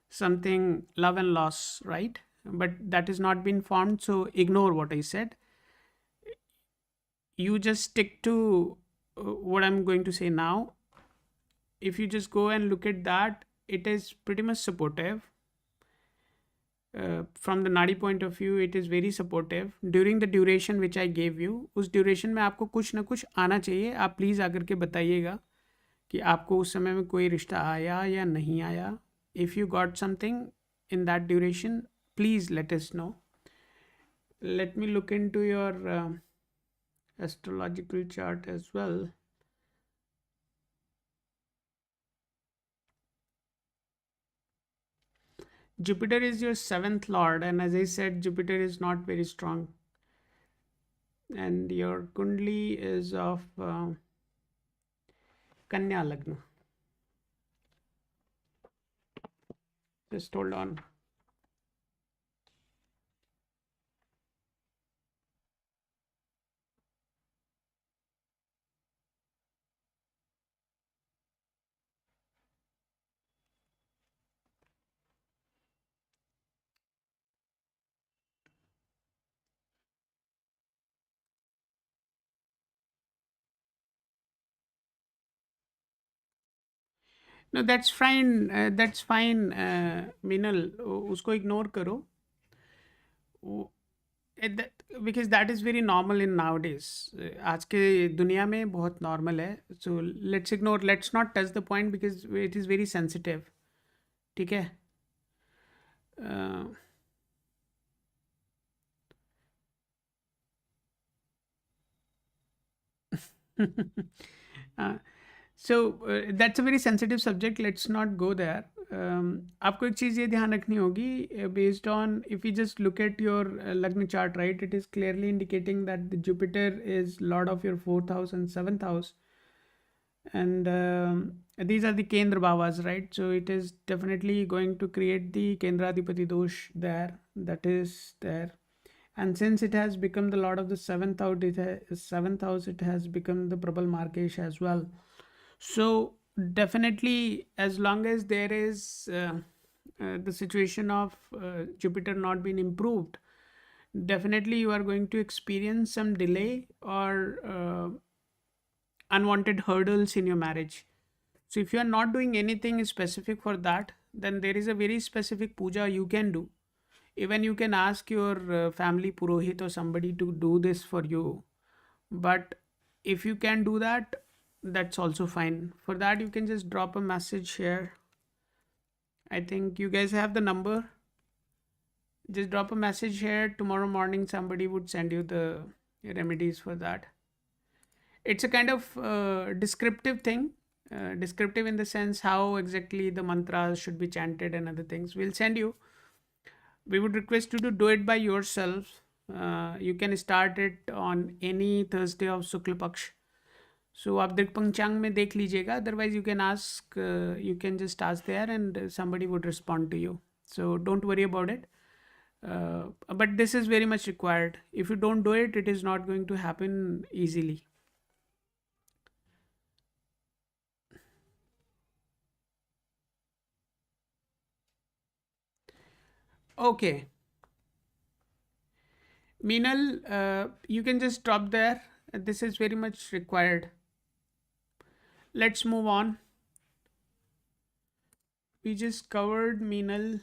something love and loss, right? But that is not been formed, so ignore what I said. You just stick to what I'm going to say now. If you just go and look at that, it is pretty much supportive. From the nadi point of view, it is very supportive during the duration which I gave you. उस duration में आपको कुछ ना कुछ आना चाहिए. आप please आकर के बताइएगा कि आपको उस समय में कोई रिश्ता आया या नहीं आया. If you got something in that duration, please let us know. Let me look into your astrological chart as well. Jupiter is your seventh lord, and as I said, Jupiter is not very strong. And your Kundli is of Kanya Lagna. Just hold on. No, that's fine. That's fine, Minal. उसको ignore करो. वो- because that is very normal in nowadays. आज के दुनिया में बहुत normal है. So let's ignore. Let's not touch the point because it is very sensitive. ठीक है? Uh, uh, so that's a very sensitive subject. Let's not go there. आपको एक चीज़ ये ध्यान रखनी होगी, based on if you just look at your Lagna chart, right? It is clearly indicating that the Jupiter is lord of your fourth house and seventh house, and these are the Kendra Bhavas, right? So it is definitely going to create the Kendradipati dosh there. That is there. And since it has become the lord of the seventh house, it has become the Prabal Markesh as well. So definitely, as long as there is the situation of Jupiter not being improved, definitely you are going to experience some delay or unwanted hurdles in your marriage. So if you are not doing anything specific for that, then there is a very specific puja you can do. Even you can ask your family purohit or somebody to do this for you. But if you can do that, that's also fine. For that, you can just drop a message here. I think you guys have the number. Just drop a message here. Tomorrow morning, somebody would send you the remedies for that. It's a kind of descriptive thing. Descriptive in the sense how exactly the mantras should be chanted and other things. We'll send you. We would request you to do it by yourself. You can start it on any Thursday of Shukla Paksh. So आप दिक्पंचांग में देख लीजिएगा. Otherwise you can ask, you can just ask there and somebody would respond to you. So don't worry about it. But this is very much required. If you don't do it, it is not going to happen easily. Okay. Meenal, you can just drop there. This is very much required. Let's move on. We just covered Meenal.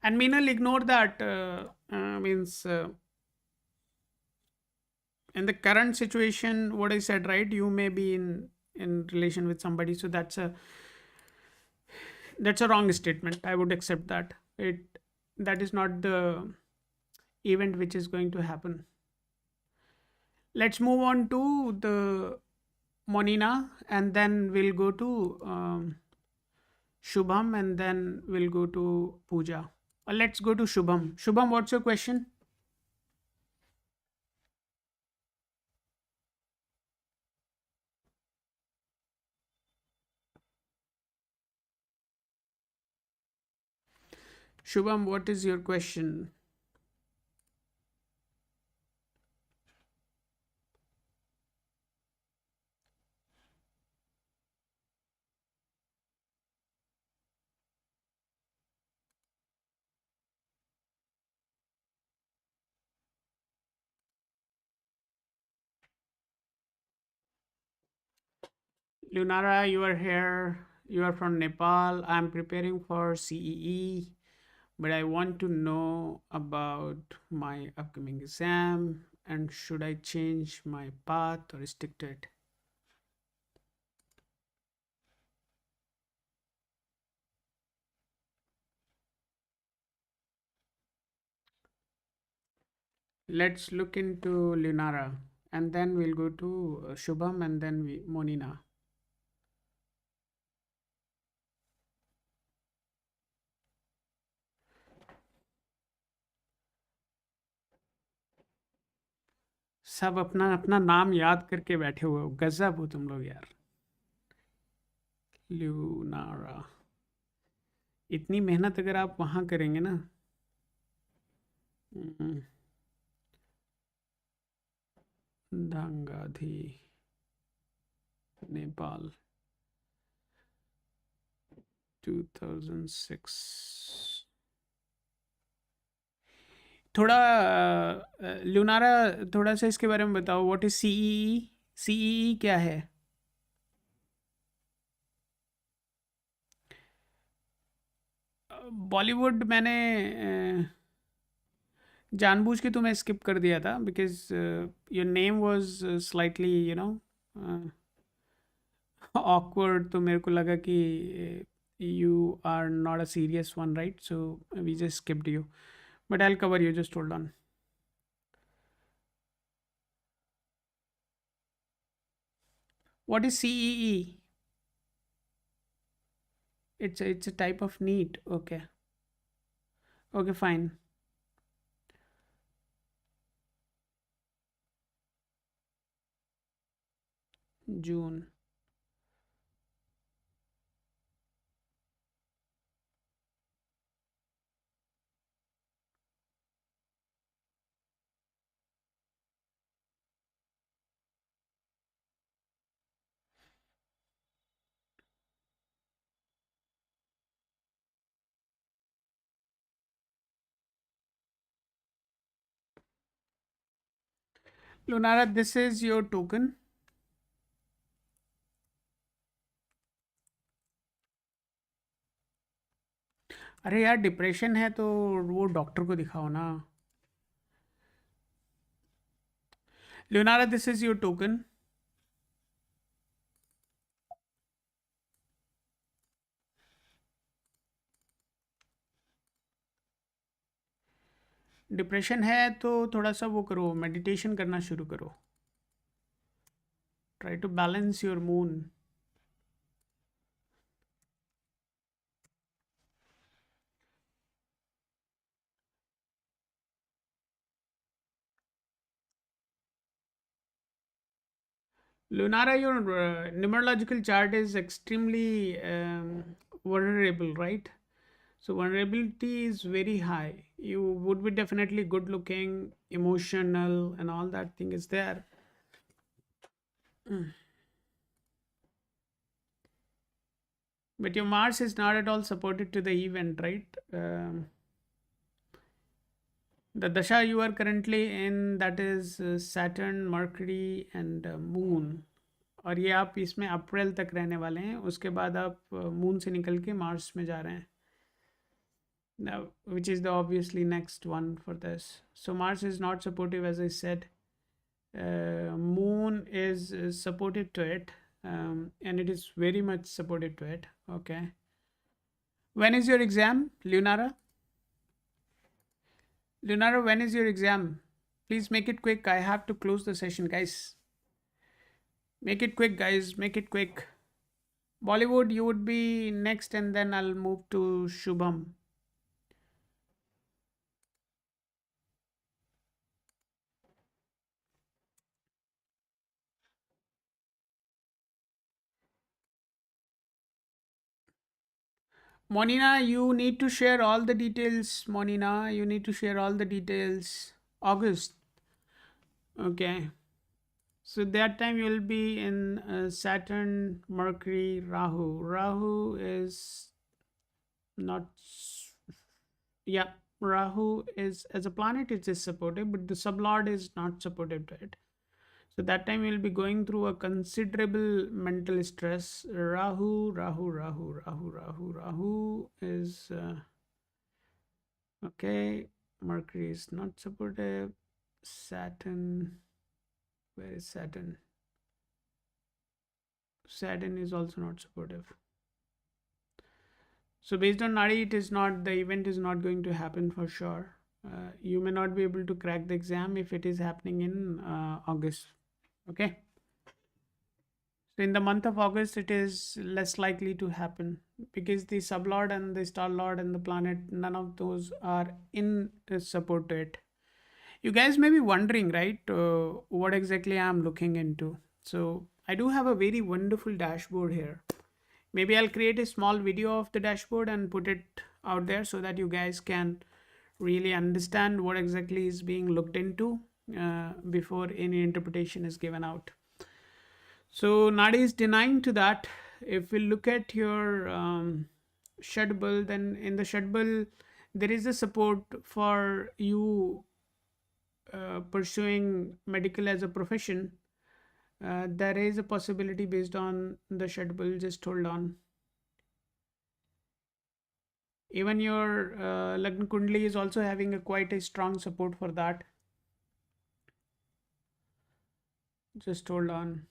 And Meenal, ignore that. Means in the current situation, what I said, right? You may be in relation with somebody, so that's a wrong statement. I would accept that. That is not the event which is going to happen. Let's move on to the Monina, and then we'll go to Shubham, and then we'll go to Pooja. Let's go to Shubham. Shubham, what's your question? Shubham, what is your question? Lunara, you are here. You are from Nepal. I'm preparing for CEE, but I want to know about my upcoming exam and should I change my path or stick to it? Let's look into Lunara, and then we'll go to Shubham, and then Monina. सब अपना अपना नाम याद करके बैठे हुए हो, गजब हो तुम लोग यार. ल्यूनारा, इतनी मेहनत अगर आप वहां करेंगे ना. हम्म, धांगाधी, नेपाल, 2006. थोड़ा ल्यूनारा, थोड़ा सा इसके बारे में बताओ. What is CEE? सीईई क्या है? बॉलीवुड मैंने जानबूझ के तुम्हें स्किप कर दिया था because your name was slightly awkward, तो मेरे को लगा कि you are not a serious one, right? So we just skipped you, but I'll cover you. Just hold on. What is CEE? It's a type of NEET. Okay. Okay, fine. June. Lunara, this is your token. अरे यार, depression है तो वो doctor को दिखाओ ना. Lunara, this is your token. Depression है तो थोड़ा सा वो करो, मेडिटेशन करना शुरू करो. Try to balance your moon. Lunara, your numerological chart is extremely vulnerable, right? So vulnerability is very high. You would be definitely good looking, emotional, and all that thing is there. But your Mars is not at all supported to the event, right? The dasha you are currently in, that is Saturn, Mercury, and Moon. और ये आप इसमें अप्रैल तक रहने वाले हैं. उसके बाद आप मून से निकल के मार्स में जा रहे हैं. Now, which is the obviously next one for this. So Mars is not supportive, as I said. Moon is supportive to it, and it is very much supportive to it. Okay. When is your exam, Lunara? Lunara, when is your exam? Please make it quick. I have to close the session, guys. Make it quick, guys. Make it quick. Bollywood, you would be next, and then I'll move to Shubham. Monina, you need to share all the details. Monina, you need to share all the details. August. Okay. So that time you'll be in Saturn, Mercury, Rahu. Rahu is not. Yeah, Rahu is as a planet it is supportive, but the sublord is not supportive to it. So that time you'll be going through a considerable mental stress. Rahu is okay. Mercury is not supportive. Saturn, where is Saturn? Saturn is also not supportive. So based on Nadi, it is not, the event is not going to happen for sure. You may not be able to crack the exam if it is happening in August. Okay. So in the month of August, it is less likely to happen because the sublord and the star lord and the planet, none of those are in support to it. You guys may be wondering, right, what exactly I'm looking into. So I do have a very wonderful dashboard here. Maybe I'll create a small video of the dashboard and put it out there so that you guys can really understand what exactly is being looked into before any interpretation is given out. So Nadi is denying to that. If we look at your Shadbal, then in the Shadbal, there is a support for you pursuing medical as a profession. There is a possibility based on the Shadbal. Just hold on. Even your Lagna Kundli is also having a quite a strong support for that. Just hold on.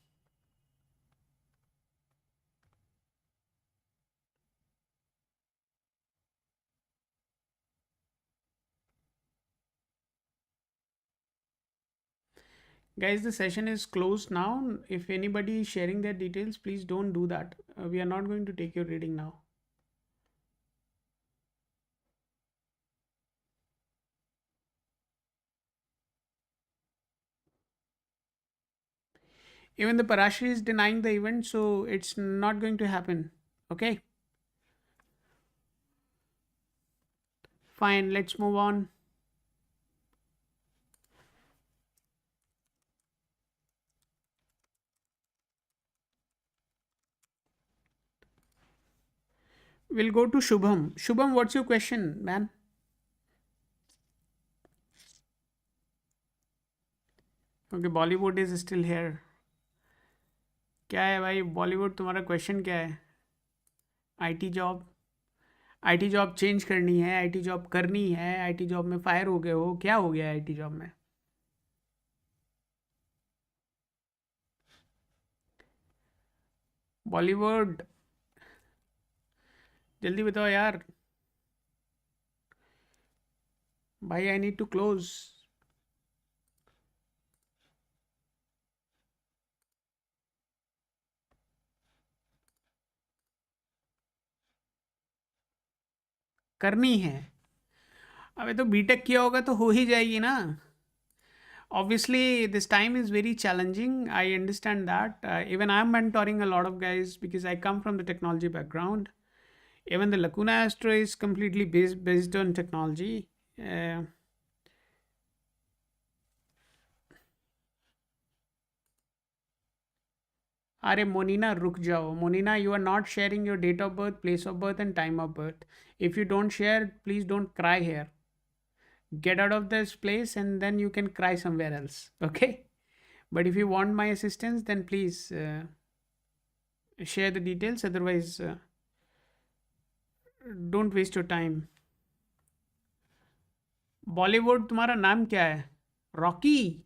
Guys, the session is closed now. If anybody is sharing their details, please don't do that. We are not going to take your reading now. Even the Parashari is denying the event, so it's not going to happen. Okay, fine, let's move on. We'll go to Shubham. Shubham, what's your question, man? Okay, Bollywood is still here. क्या है भाई बॉलीवुड, तुम्हारा question क्या है? IT job, IT job change करनी है, IT job करनी है, आईटी जॉब में फायर हो गए हो, क्या हो गया आईटी जॉब में? बॉलीवुड, जल्दी बताओ यार भाई, आई नीड टू क्लोज. करनी है. अबे तो बीटेक किया होगा तो हो ही जाएगी ना. Obviously this time is very challenging, I understand that. Even I'm mentoring a lot of guys because I come from the technology background. Even the Lacuna Astro is completely based on technology. अरे मोनिना रुक जाओ. मोनिना, you are not sharing your date of birth, place of birth and time of birth. If you don't share, please don't cry here. Get out of this place and then you can cry somewhere else. Okay, but if you want my assistance, then please share the details. Otherwise, don't waste your time. Bollywood, तुम्हारा नाम क्या है? Rocky.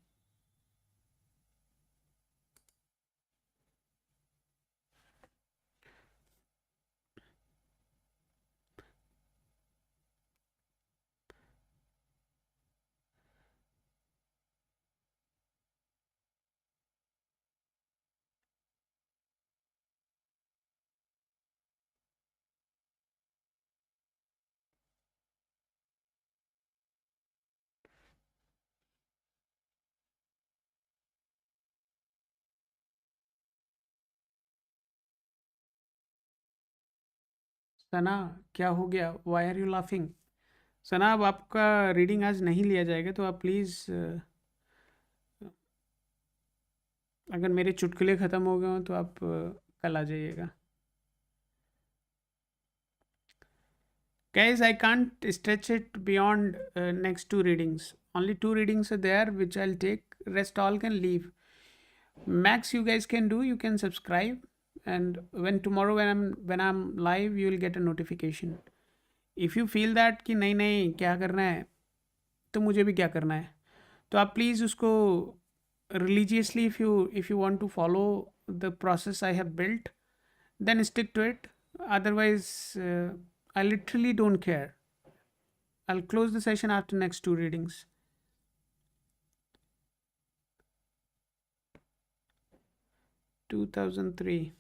सना, क्या हो गया? Why are you laughing? Sana, अब आपका reading आज नहीं लिया जाएगा, तो आप प्लीज़, अगर मेरे चुटकुले ख़त्म हो गए हों तो आप कल आ जाइएगा. Guys, I can't stretch it beyond next two readings. Only two readings are there, which I'll take. Rest all can leave. Max, you guys can do. You can subscribe, and when tomorrow when I'm live, you will get a notification. If you feel that कि नहीं नहीं क्या करना है, तो मुझे भी क्या करना है, तो आप प्लीज़ उसको religiously, if you want to follow the process I have built, then stick to it. Otherwise, I literally don't care. I'll close the session after next two readings. 2003.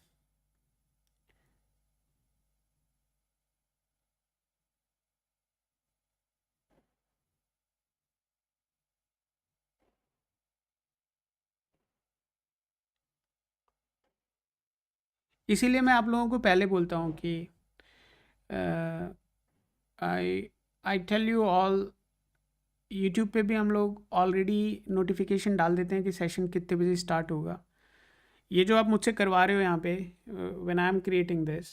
इसीलिए मैं आप लोगों को पहले बोलता हूँ कि I I tell you all. YouTube पे भी हम लोग ऑलरेडी नोटिफिकेशन डाल देते हैं कि सेशन कितने बजे स्टार्ट होगा. ये जो आप मुझसे करवा रहे हो यहाँ पे, when I am creating this,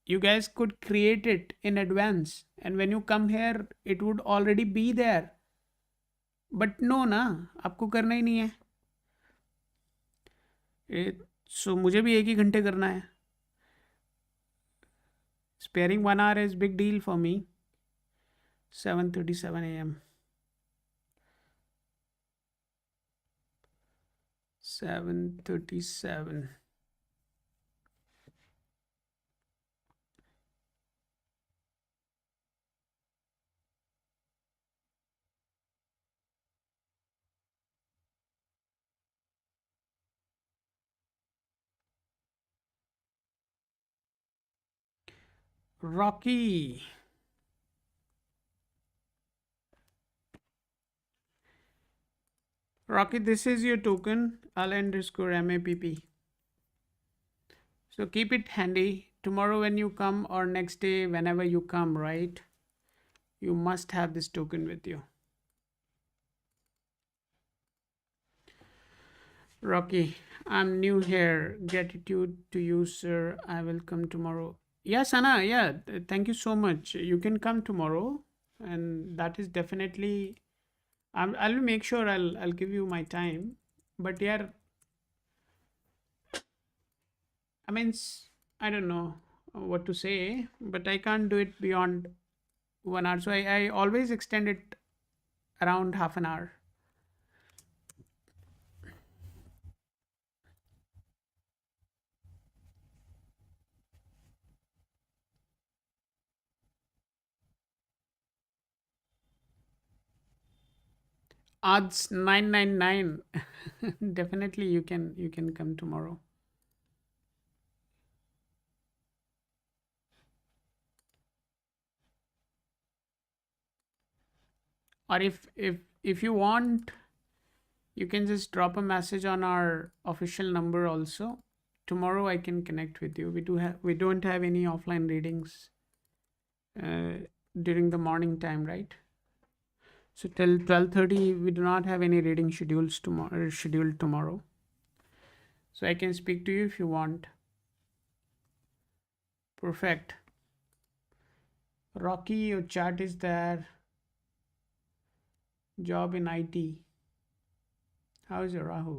you guys could create it in advance, and when you come here it would already be there. But no ना, आपको करना ही नहीं है. सो मुझे भी एक ही घंटे करना है. Sparing 1 hour is big deal for me. 7:37 a.m. 7:37. Rocky. Rocky, this is your token, Al_MAPP. So keep it handy. Tomorrow when you come, or next day, whenever you come, right? You must have this token with you. Rocky, I'm new here. Gratitude to you, sir. I will come tomorrow. Yes, Anna. Yeah, thank you so much. You can come tomorrow, and that is definitely. I'll make sure I'll give you my time. But yeah, I mean, I don't know what to say, but I can't do it beyond 1 hour. So I always extend it around half an hour. Odds 999. Definitely you can come tomorrow. Or if you want, you can just drop a message on our official number also. Tomorrow I can connect with you. We don't have any offline readings during the morning time, right? So till 12:30 we do not have any reading scheduled tomorrow. So I can speak to you if you want. Perfect. Rocky, your chart is there. Job in IT. How is your Rahu?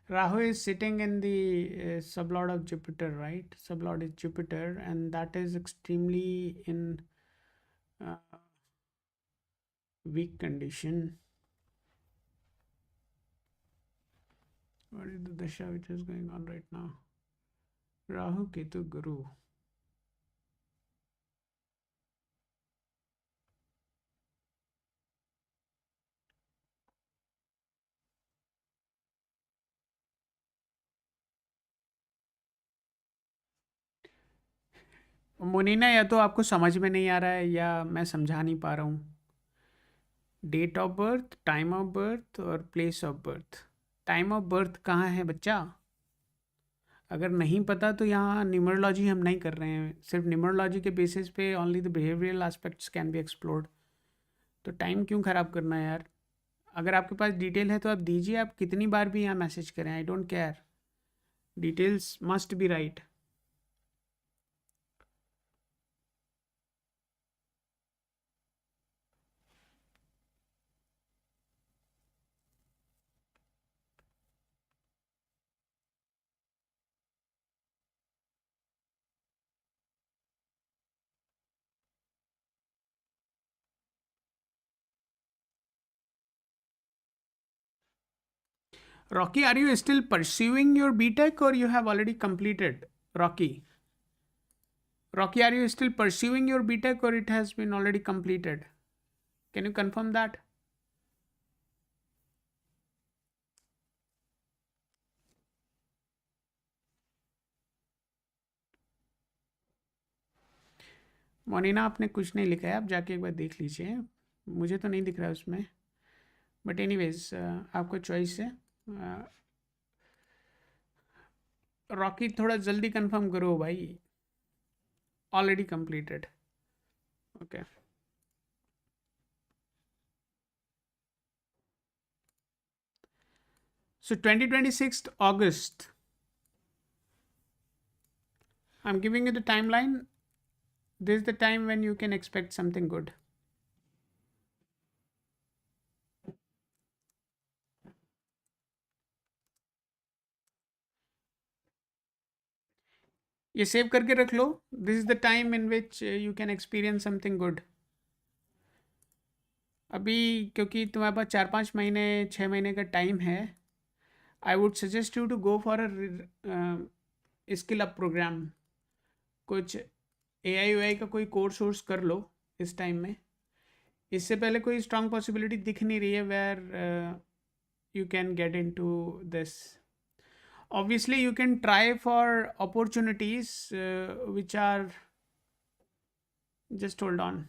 Rahu is sitting in the sublord of Jupiter, right? Sublord is Jupiter, and that is extremely in uh, weak condition. What is the dasha which is going on right now? Rahu Ketu Guru. मुनीना, या तो आपको समझ में नहीं आ रहा है या मैं समझा नहीं पा रहा हूँ. Date of birth, time of birth और place of birth. Time of birth कहाँ है बच्चा? अगर नहीं पता तो यहाँ न्यूमरोलॉजी हम नहीं कर रहे हैं, सिर्फ न्यूमरोलॉजी के बेसिस पे only the behavioural aspects can be explored. तो टाइम क्यों ख़राब करना है यार? अगर आपके पास डिटेल है तो आप दीजिए, आप कितनी बार भी यहाँ मैसेज करें, I don't care, details must be right. Rocky, are you still pursuing your BTech or you have already completed? Rocky. Rocky, are you still pursuing your BTech or it has been already completed? Can you confirm that? मोनिना, आपने कुछ नहीं लिखा है, आप जाके एक बार देख लीजिए, मुझे तो नहीं दिख रहा है उसमें, बट एनीवेज आपका चॉइस है। रॉकी, थोड़ा जल्दी कंफर्म करो भाई। Already completed, okay. So 2026 August, I'm giving you the timeline. This is the time when you can expect something good. ये सेव करके रख लो, this is the time in which you can experience something good. अभी क्योंकि तुम्हारे पास 4-5 महीने 6 महीने का टाइम है, I would suggest you to go for a skill up program. कुछ AI का कोई कोर्स वोर्स कर लो इस टाइम में। इससे पहले कोई स्ट्रांग पॉसिबिलिटी दिख नहीं रही है where you can get into this. Obviously you can try for opportunities which are, just hold on,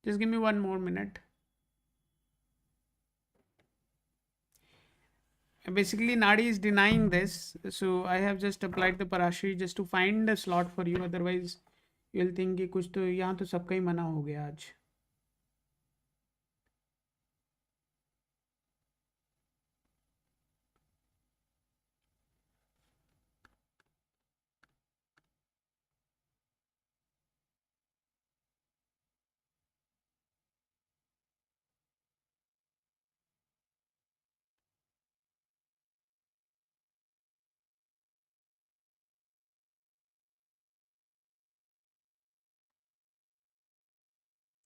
just give me 1 more minute. Basically Nadi is denying this, so I have just applied the Parashi just to find a slot for you, otherwise you'll think कि कुछ तो यहाँ तो सबका ही मना हो गया आज।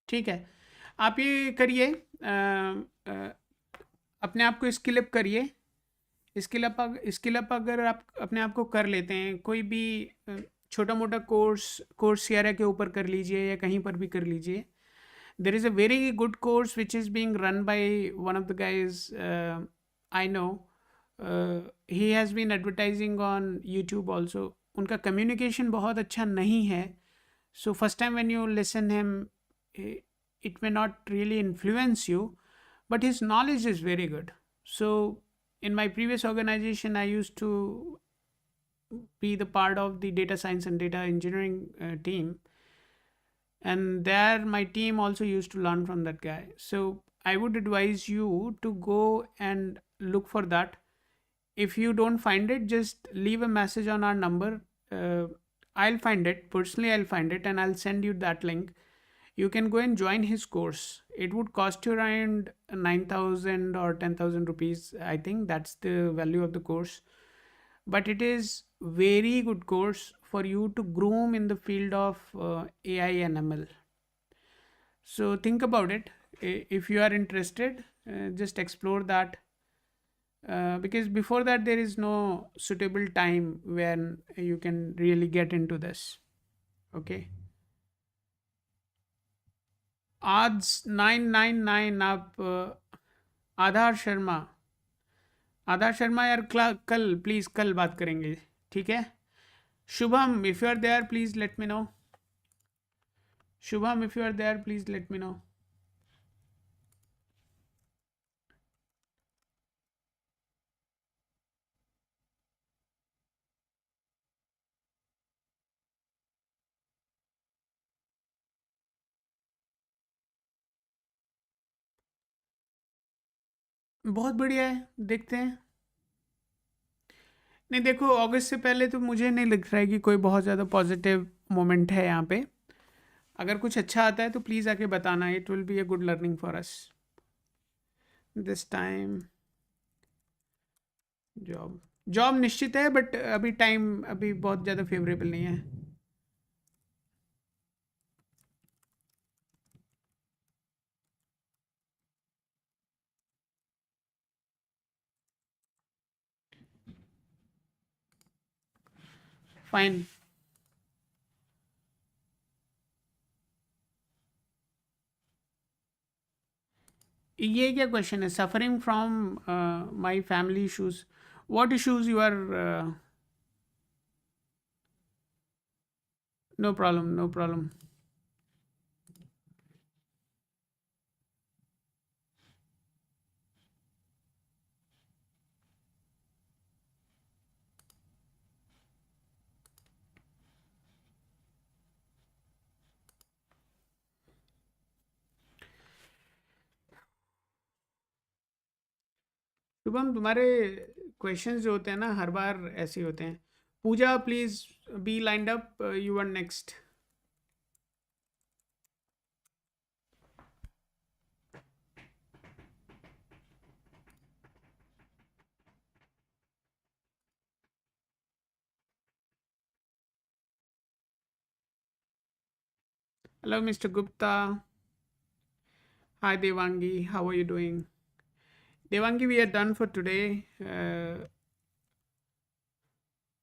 ठीक है, आप ये करिए, अपने आप को स्किल अप करिए। स्किल अप अगर आप अपने आप को कर लेते हैं, कोई भी छोटा मोटा कोर्स के ऊपर कर लीजिए या कहीं पर भी कर लीजिए। There is a very good course which is being run by one of the guys I know, he has been advertising on YouTube also. उनका कम्युनिकेशन बहुत अच्छा नहीं है, so first time when you listen him, it may not really influence you, but his knowledge is very good. So in my previous organization I used to be the part of the data science and data engineering team, and there my team also used to learn from that guy. So I would advise you to go and look for that. If you don't find it, just leave a message on our number. I'll find it personally, I'll find it and I'll send you that link. You can go and join his course. It would cost you around 9,000 or 10,000 rupees. I think that's the value of the course, but it is very good course for you to groom in the field of AI and ML. So think about it. If you are interested, just explore that, because before that there is no suitable time when you can really get into this. Okay, आज 999 आप आधार शर्मा यार, कल please, कल बात करेंगे, ठीक है? Shubham, if you are there please let me know. Shubham, if you are there please let me know. बहुत बढ़िया है, देखते हैं। नहीं देखो, अगस्त से पहले तो मुझे नहीं लग रहा है कि कोई बहुत ज़्यादा पॉजिटिव मोमेंट है यहाँ पे। अगर कुछ अच्छा आता है तो प्लीज़ आके बताना, it will be a good learning for us this time. Job, job निश्चित है, बट अभी टाइम अभी बहुत ज़्यादा फेवरेबल नहीं है। फाइन। ये क्या क्वेश्चन है? Suffering from my family issues, what issues you are? No problem, no problem. Shubham, तुम्हारे क्वेश्चंस जो होते हैं ना, हर बार ऐसे ही होते हैं। Pooja, please be lined up, you are next. Hello mister Gupta. Hi Devangi, how are you doing? Devangi, we are done for today.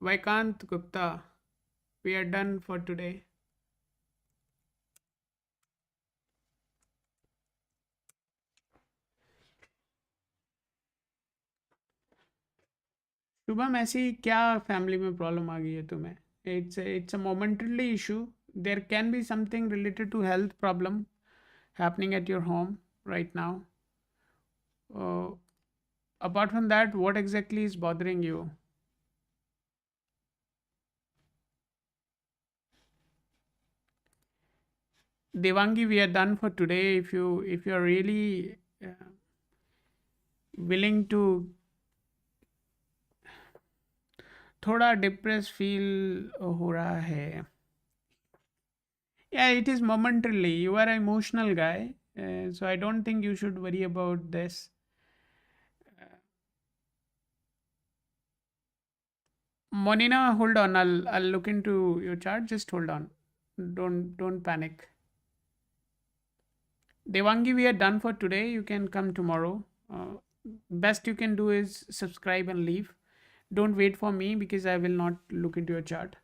Vaikant Gupta, we are done for today. Shubham, ऐसी क्या फैमिली में प्रॉब्लम आ गई है तुम्हें? It's a momentary issue. There can be something related to health problem happening at your home right now. Apart from that, what exactly is bothering you? Devangi, we are done for today. If you are really willing to, थोड़ा depress feel हो रहा है. Yeah, it is momentarily. You are an emotional guy, so I don't think you should worry about this. Monina, hold on. I'll look into your chart. Just hold on. Don't panic. Devangi, we are done for today. You can come tomorrow. Best you can do is subscribe and leave. Don't wait for me because I will not look into your chart.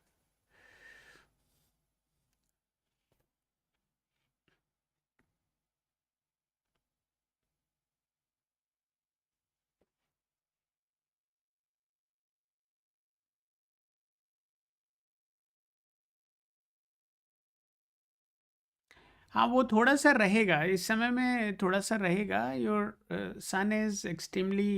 हाँ, वो थोड़ा सा रहेगा इस समय में, थोड़ा सा रहेगा. Your son is extremely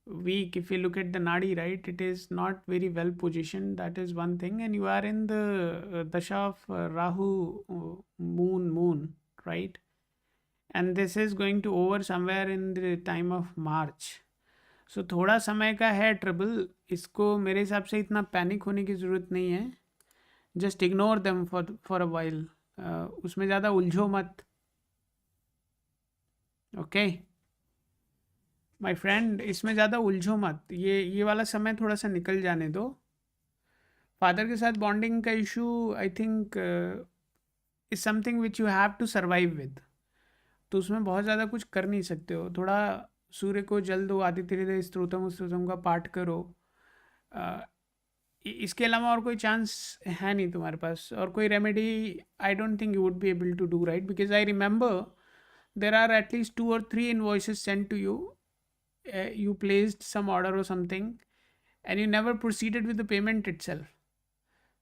weak. If you look at the nadi, right, it is not very well positioned. That is one thing. And you are in the dasha of Rahu, moon, right? And this is going to over somewhere in the time of March. So थोड़ा समय का है trouble. इसको मेरे हिसाब से इतना panic होने की ज़रूरत नहीं है. Just ignore them for a while. उसमें ज़्यादा उलझो मत. ओके माय फ्रेंड, इसमें ज़्यादा उलझो मत. ये वाला समय थोड़ा सा निकल जाने दो. फादर के साथ बॉन्डिंग का issue, I think, is something which you have to survive with. तो उसमें बहुत ज़्यादा कुछ कर नहीं सकते हो. थोड़ा सूर्य को जल दो, आदित्य हृदय स्तोत्रम स्तोत्रम का पाठ करो. अ, इसके अलावा और कोई चांस है नहीं तुम्हारे पास. और कोई remedy I don't think you would be able to do, right? Because I remember there are at least 2 or 3 invoices sent to you. You placed some order or something, and you never proceeded with the payment itself.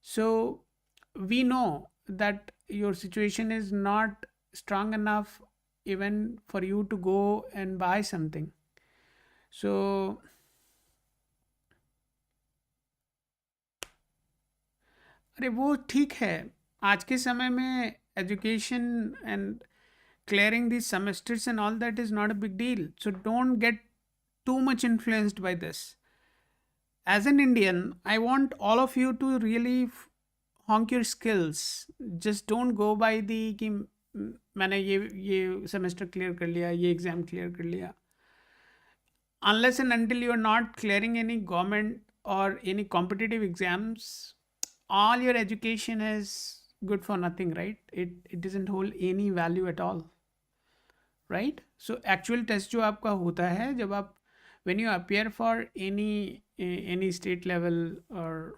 So we know that your situation is not strong enough even for you to go and buy something. So अरे वो ठीक है. आज के समय में education and clearing these semesters and all that is not a big deal. So don't get too much influenced by this. As an Indian, I want all of you to really honk your skills. Just don't go by the कि मैंने ये semester clear कर लिया, ये exam clear कर लिया. Unless and until you are not clearing any government or any competitive exams, all your education is good for nothing, right? It doesn't hold any value at all, right? So actual test जो आपका होता है जब आप when you appear for any state level or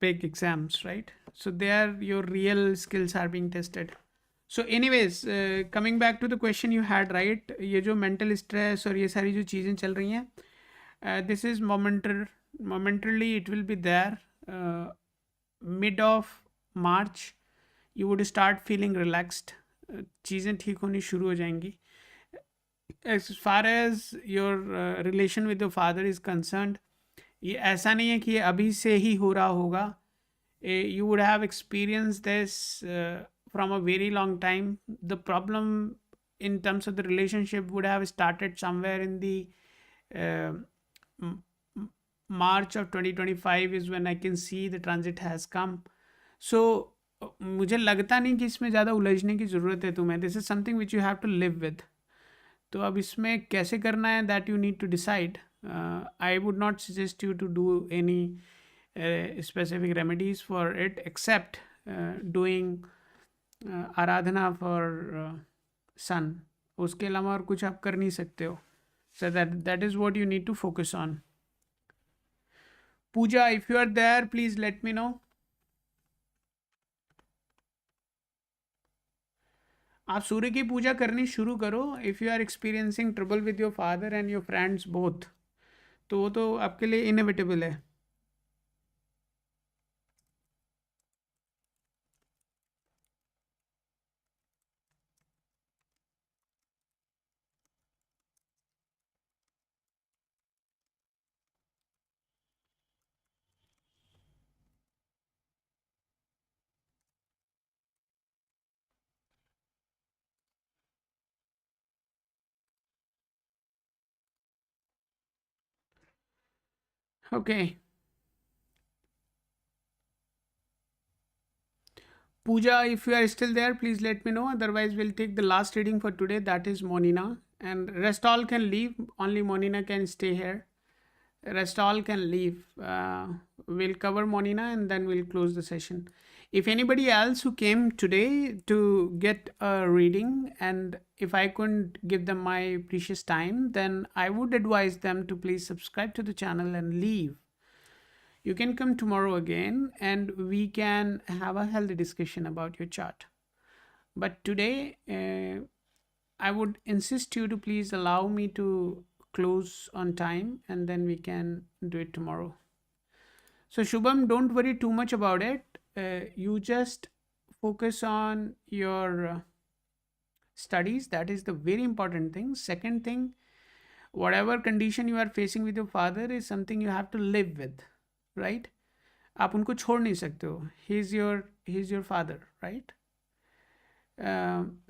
big exams, right? So there your real skills are being tested. So anyways, coming back to the question you had, right? ये जो mental stress और ये सारी जो चीज़ें चल रही हैं, this is momentarily it will be there. Mid of March you would start feeling relaxed. चीज़ें ठीक होनी शुरू हो जाएंगी. As far as your relation with your father is concerned, ये ऐसा नहीं है कि ये अभी से ही हो रहा होगा. You would have experienced this from a very long time. The problem in terms of the relationship would have started somewhere in the uh, m- March of 2025 is when I can see the transit has come. So मुझे लगता नहीं कि इसमें ज़्यादा उलझने की ज़रूरत है तुम्हें. This is something which you have to live with. तो अब इसमें कैसे करना है that you need to decide. I would not suggest you to do any specific remedies for it except doing aradhana for sun. उसके अलावा और कुछ आप कर नहीं सकते हो. So that is what you need to focus on. Pooja, if you are there, please let me know. आप सूर्य की पूजा करनी शुरू करो. If you are experiencing trouble with your father and your friends both, तो वो तो आपके लिए इनएविटेबल है. Okay. Pooja, if you are still there, please let me know. Otherwise, we'll take the last reading for today. That is Monina. And rest all can leave. Only Monina can stay here. Rest all can leave. We'll cover Monina and then we'll close the session. If anybody else who came today to get a reading and if I couldn't give them my precious time, then I would advise them to please subscribe to the channel and leave. You can come tomorrow again and we can have a healthy discussion about your chart. But today, I would insist you to please allow me to close on time and then we can do it tomorrow. So, Shubham, don't worry too much about it. You just focus on your studies. That is the very important thing. Second thing, whatever condition you are facing with your father is something you have to live with, right? आप उनको छोड़ नहीं सकते हो. He is your father, right.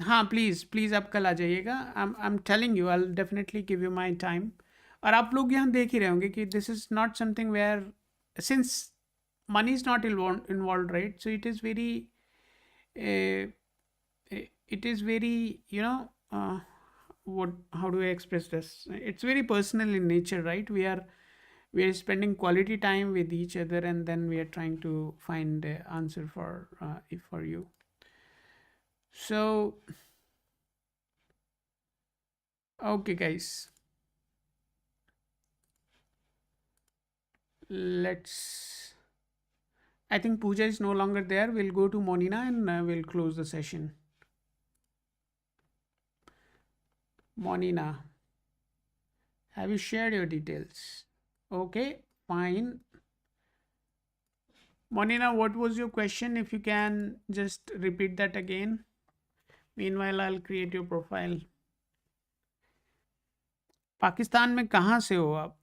हाँ, please आप कल आ जाइएगा. I am telling you, I will definitely give you my time. और आप लोग यहाँ देख ही रहे होंगे कि this is not something where since money is not involved, right? So it is very, what, how do I express this? It's very personal in nature, right? We are spending quality time with each other and then we are trying to find the answer for you. So okay guys, I think Pooja is no longer there. We'll go to Monina and we'll close the session. Monina, have you shared your details? Okay, fine. Monina, what was your question? If you can just repeat that again. Meanwhile, I'll create your profile. Pakistan में कहाँ से हो आप?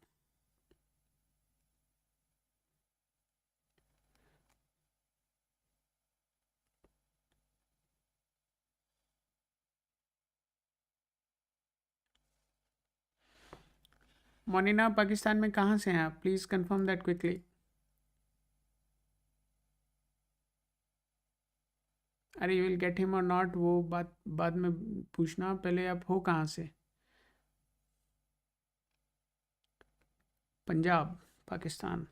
मोनिना, पाकिस्तान में कहाँ से हैं आप? Please confirm that quickly. अरे यू विल गेट हिम और नॉट, वो बात बाद में पूछना, पहले आप हो कहाँ से? Punjab, Pakistan.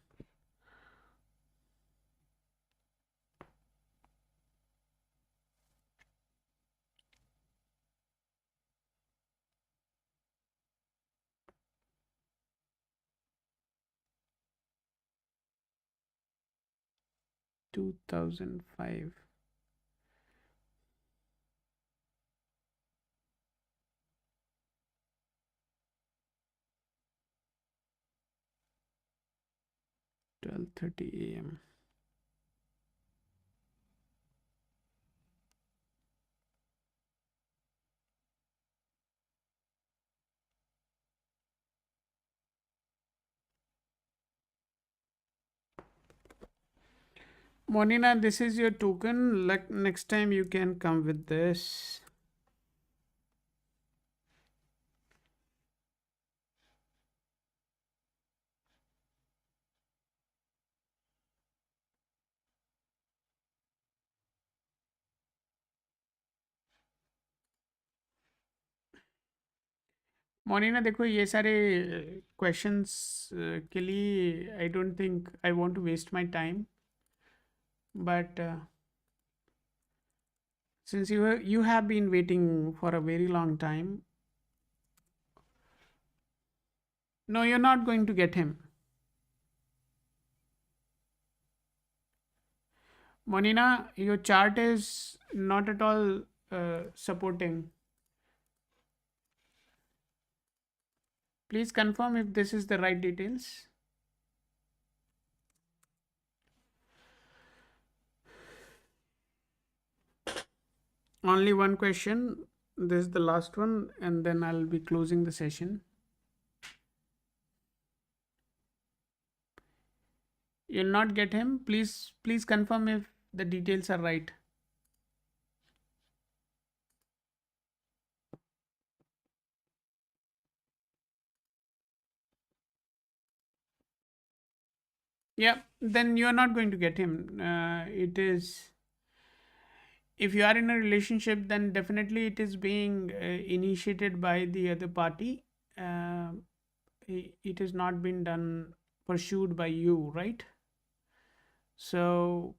2005। 12:30 AM। Monina, this is your token. Like next time you can come with this. मोनिना देखो, ये सारे क्वेश्चंस के लिए I don't think I want to waste my time, but since you have been waiting for a very long time. No, you're not going to get him. Monina, your chart is not at all supporting. Please confirm if this is the right details. Only one question. This is the last one, and then I'll be closing the session. You'll not get him. Please confirm if the details are right. Yeah, then you are not going to get him. It is, if you are in a relationship, then definitely it is being initiated by the other party. Uh, it has not been done, pursued by you, right? So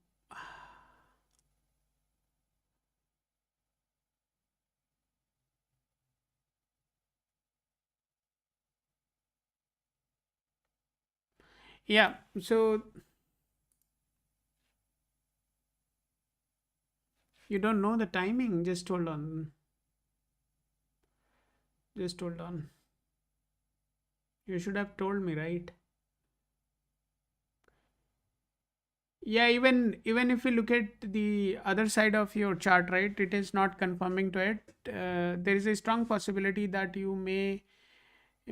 yeah, so you don't know the timing. Just hold on. Just hold on. You should have told me, right? Yeah, even if you look at the other side of your chart, right, it is not confirming to it. There is a strong possibility that you may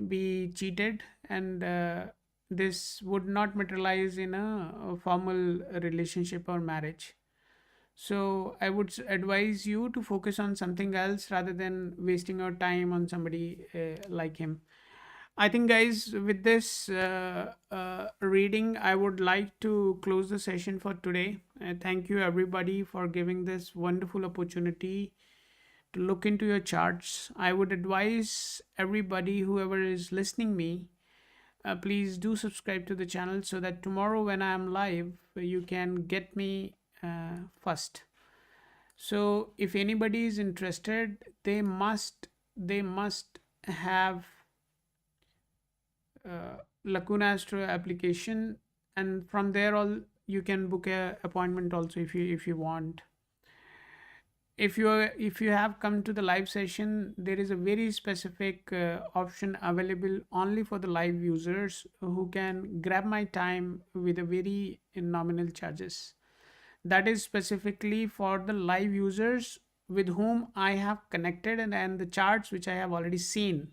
be cheated, and this would not materialize in a formal relationship or marriage. So I would advise you to focus on something else rather than wasting your time on somebody like him. I think, guys, with this reading, I would like to close the session for today. Thank you, everybody, for giving this wonderful opportunity to look into your charts. I would advise everybody, whoever is listening me, please do subscribe to the channel so that tomorrow when I am live, you can get me first. So if anybody is interested, they must have Lacuna Astro application, and from there all you can book a appointment also if you want. If you have come to the live session, there is a very specific option available only for the live users who can grab my time with a very nominal charges. That is specifically for the live users with whom I have connected, and the charts which I have already seen.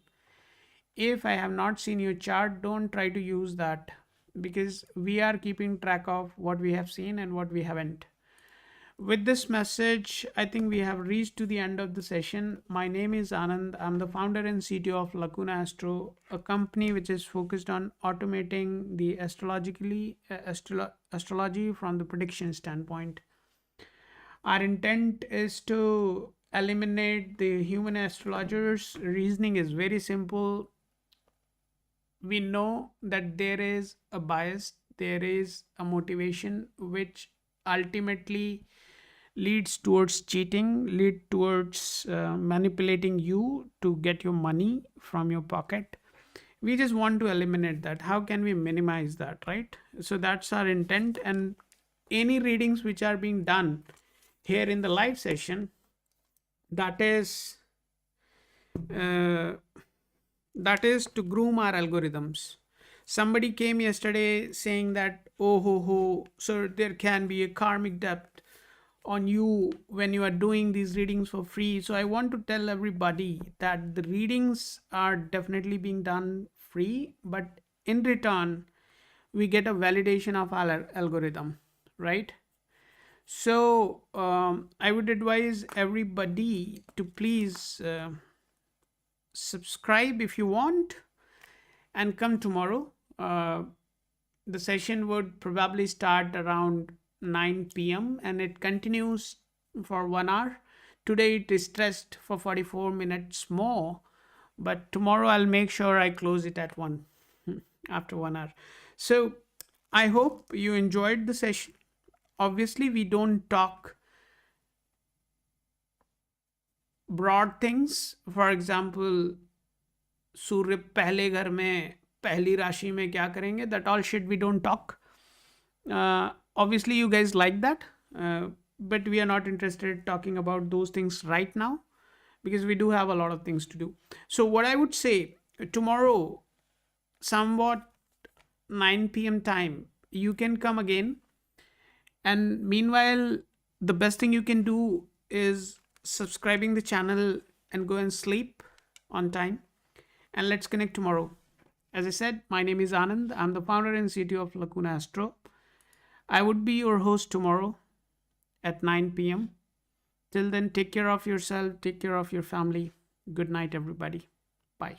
If I have not seen your chart, don't try to use that, because we are keeping track of what we have seen and what we haven't. With this message, I think we have reached to the end of the session. My name is Anand. I'm the founder and CTO of Lacuna Astro, a company which is focused on automating the astrology from the prediction standpoint. Our intent is to eliminate the human astrologers. Reasoning is very simple. We know that there is a bias, there is a motivation which ultimately leads towards cheating, lead towards manipulating you to get your money from your pocket. We just want to eliminate that. How can we minimize that, right? So that's our intent. And any readings which are being done here in the live session, that is uh, that is to groom our algorithms. Somebody came yesterday saying that, oh ho ho, so there can be a karmic debt on you when you are doing these readings for free. So I want to tell everybody that the readings are definitely being done free, but in return we get a validation of our algorithm, right? So I would advise everybody to please subscribe if you want and come tomorrow. The session would probably start around 9 p.m. and it continues for 1 hour. Today it is stressed for 44 minutes more, but tomorrow I'll make sure I close it at 1 after 1 hour. So I hope you enjoyed the session. Obviously, we don't talk broad things. For example, सूर्य पहले घर में पहली राशि में क्या करेंगे, that all shit we don't talk. Obviously you guys like that, but we are not interested talking about those things right now because we do have a lot of things to do. So what I would say, tomorrow somewhat 9 p.m. time you can come again, and meanwhile the best thing you can do is subscribing the channel and go and sleep on time, and let's connect tomorrow. As I said, my name is Anand. I'm the founder and CTO of Lacuna Astro. I would be your host tomorrow at 9 p.m. Till then, take care of yourself, take care of your family. Good night, everybody. Bye.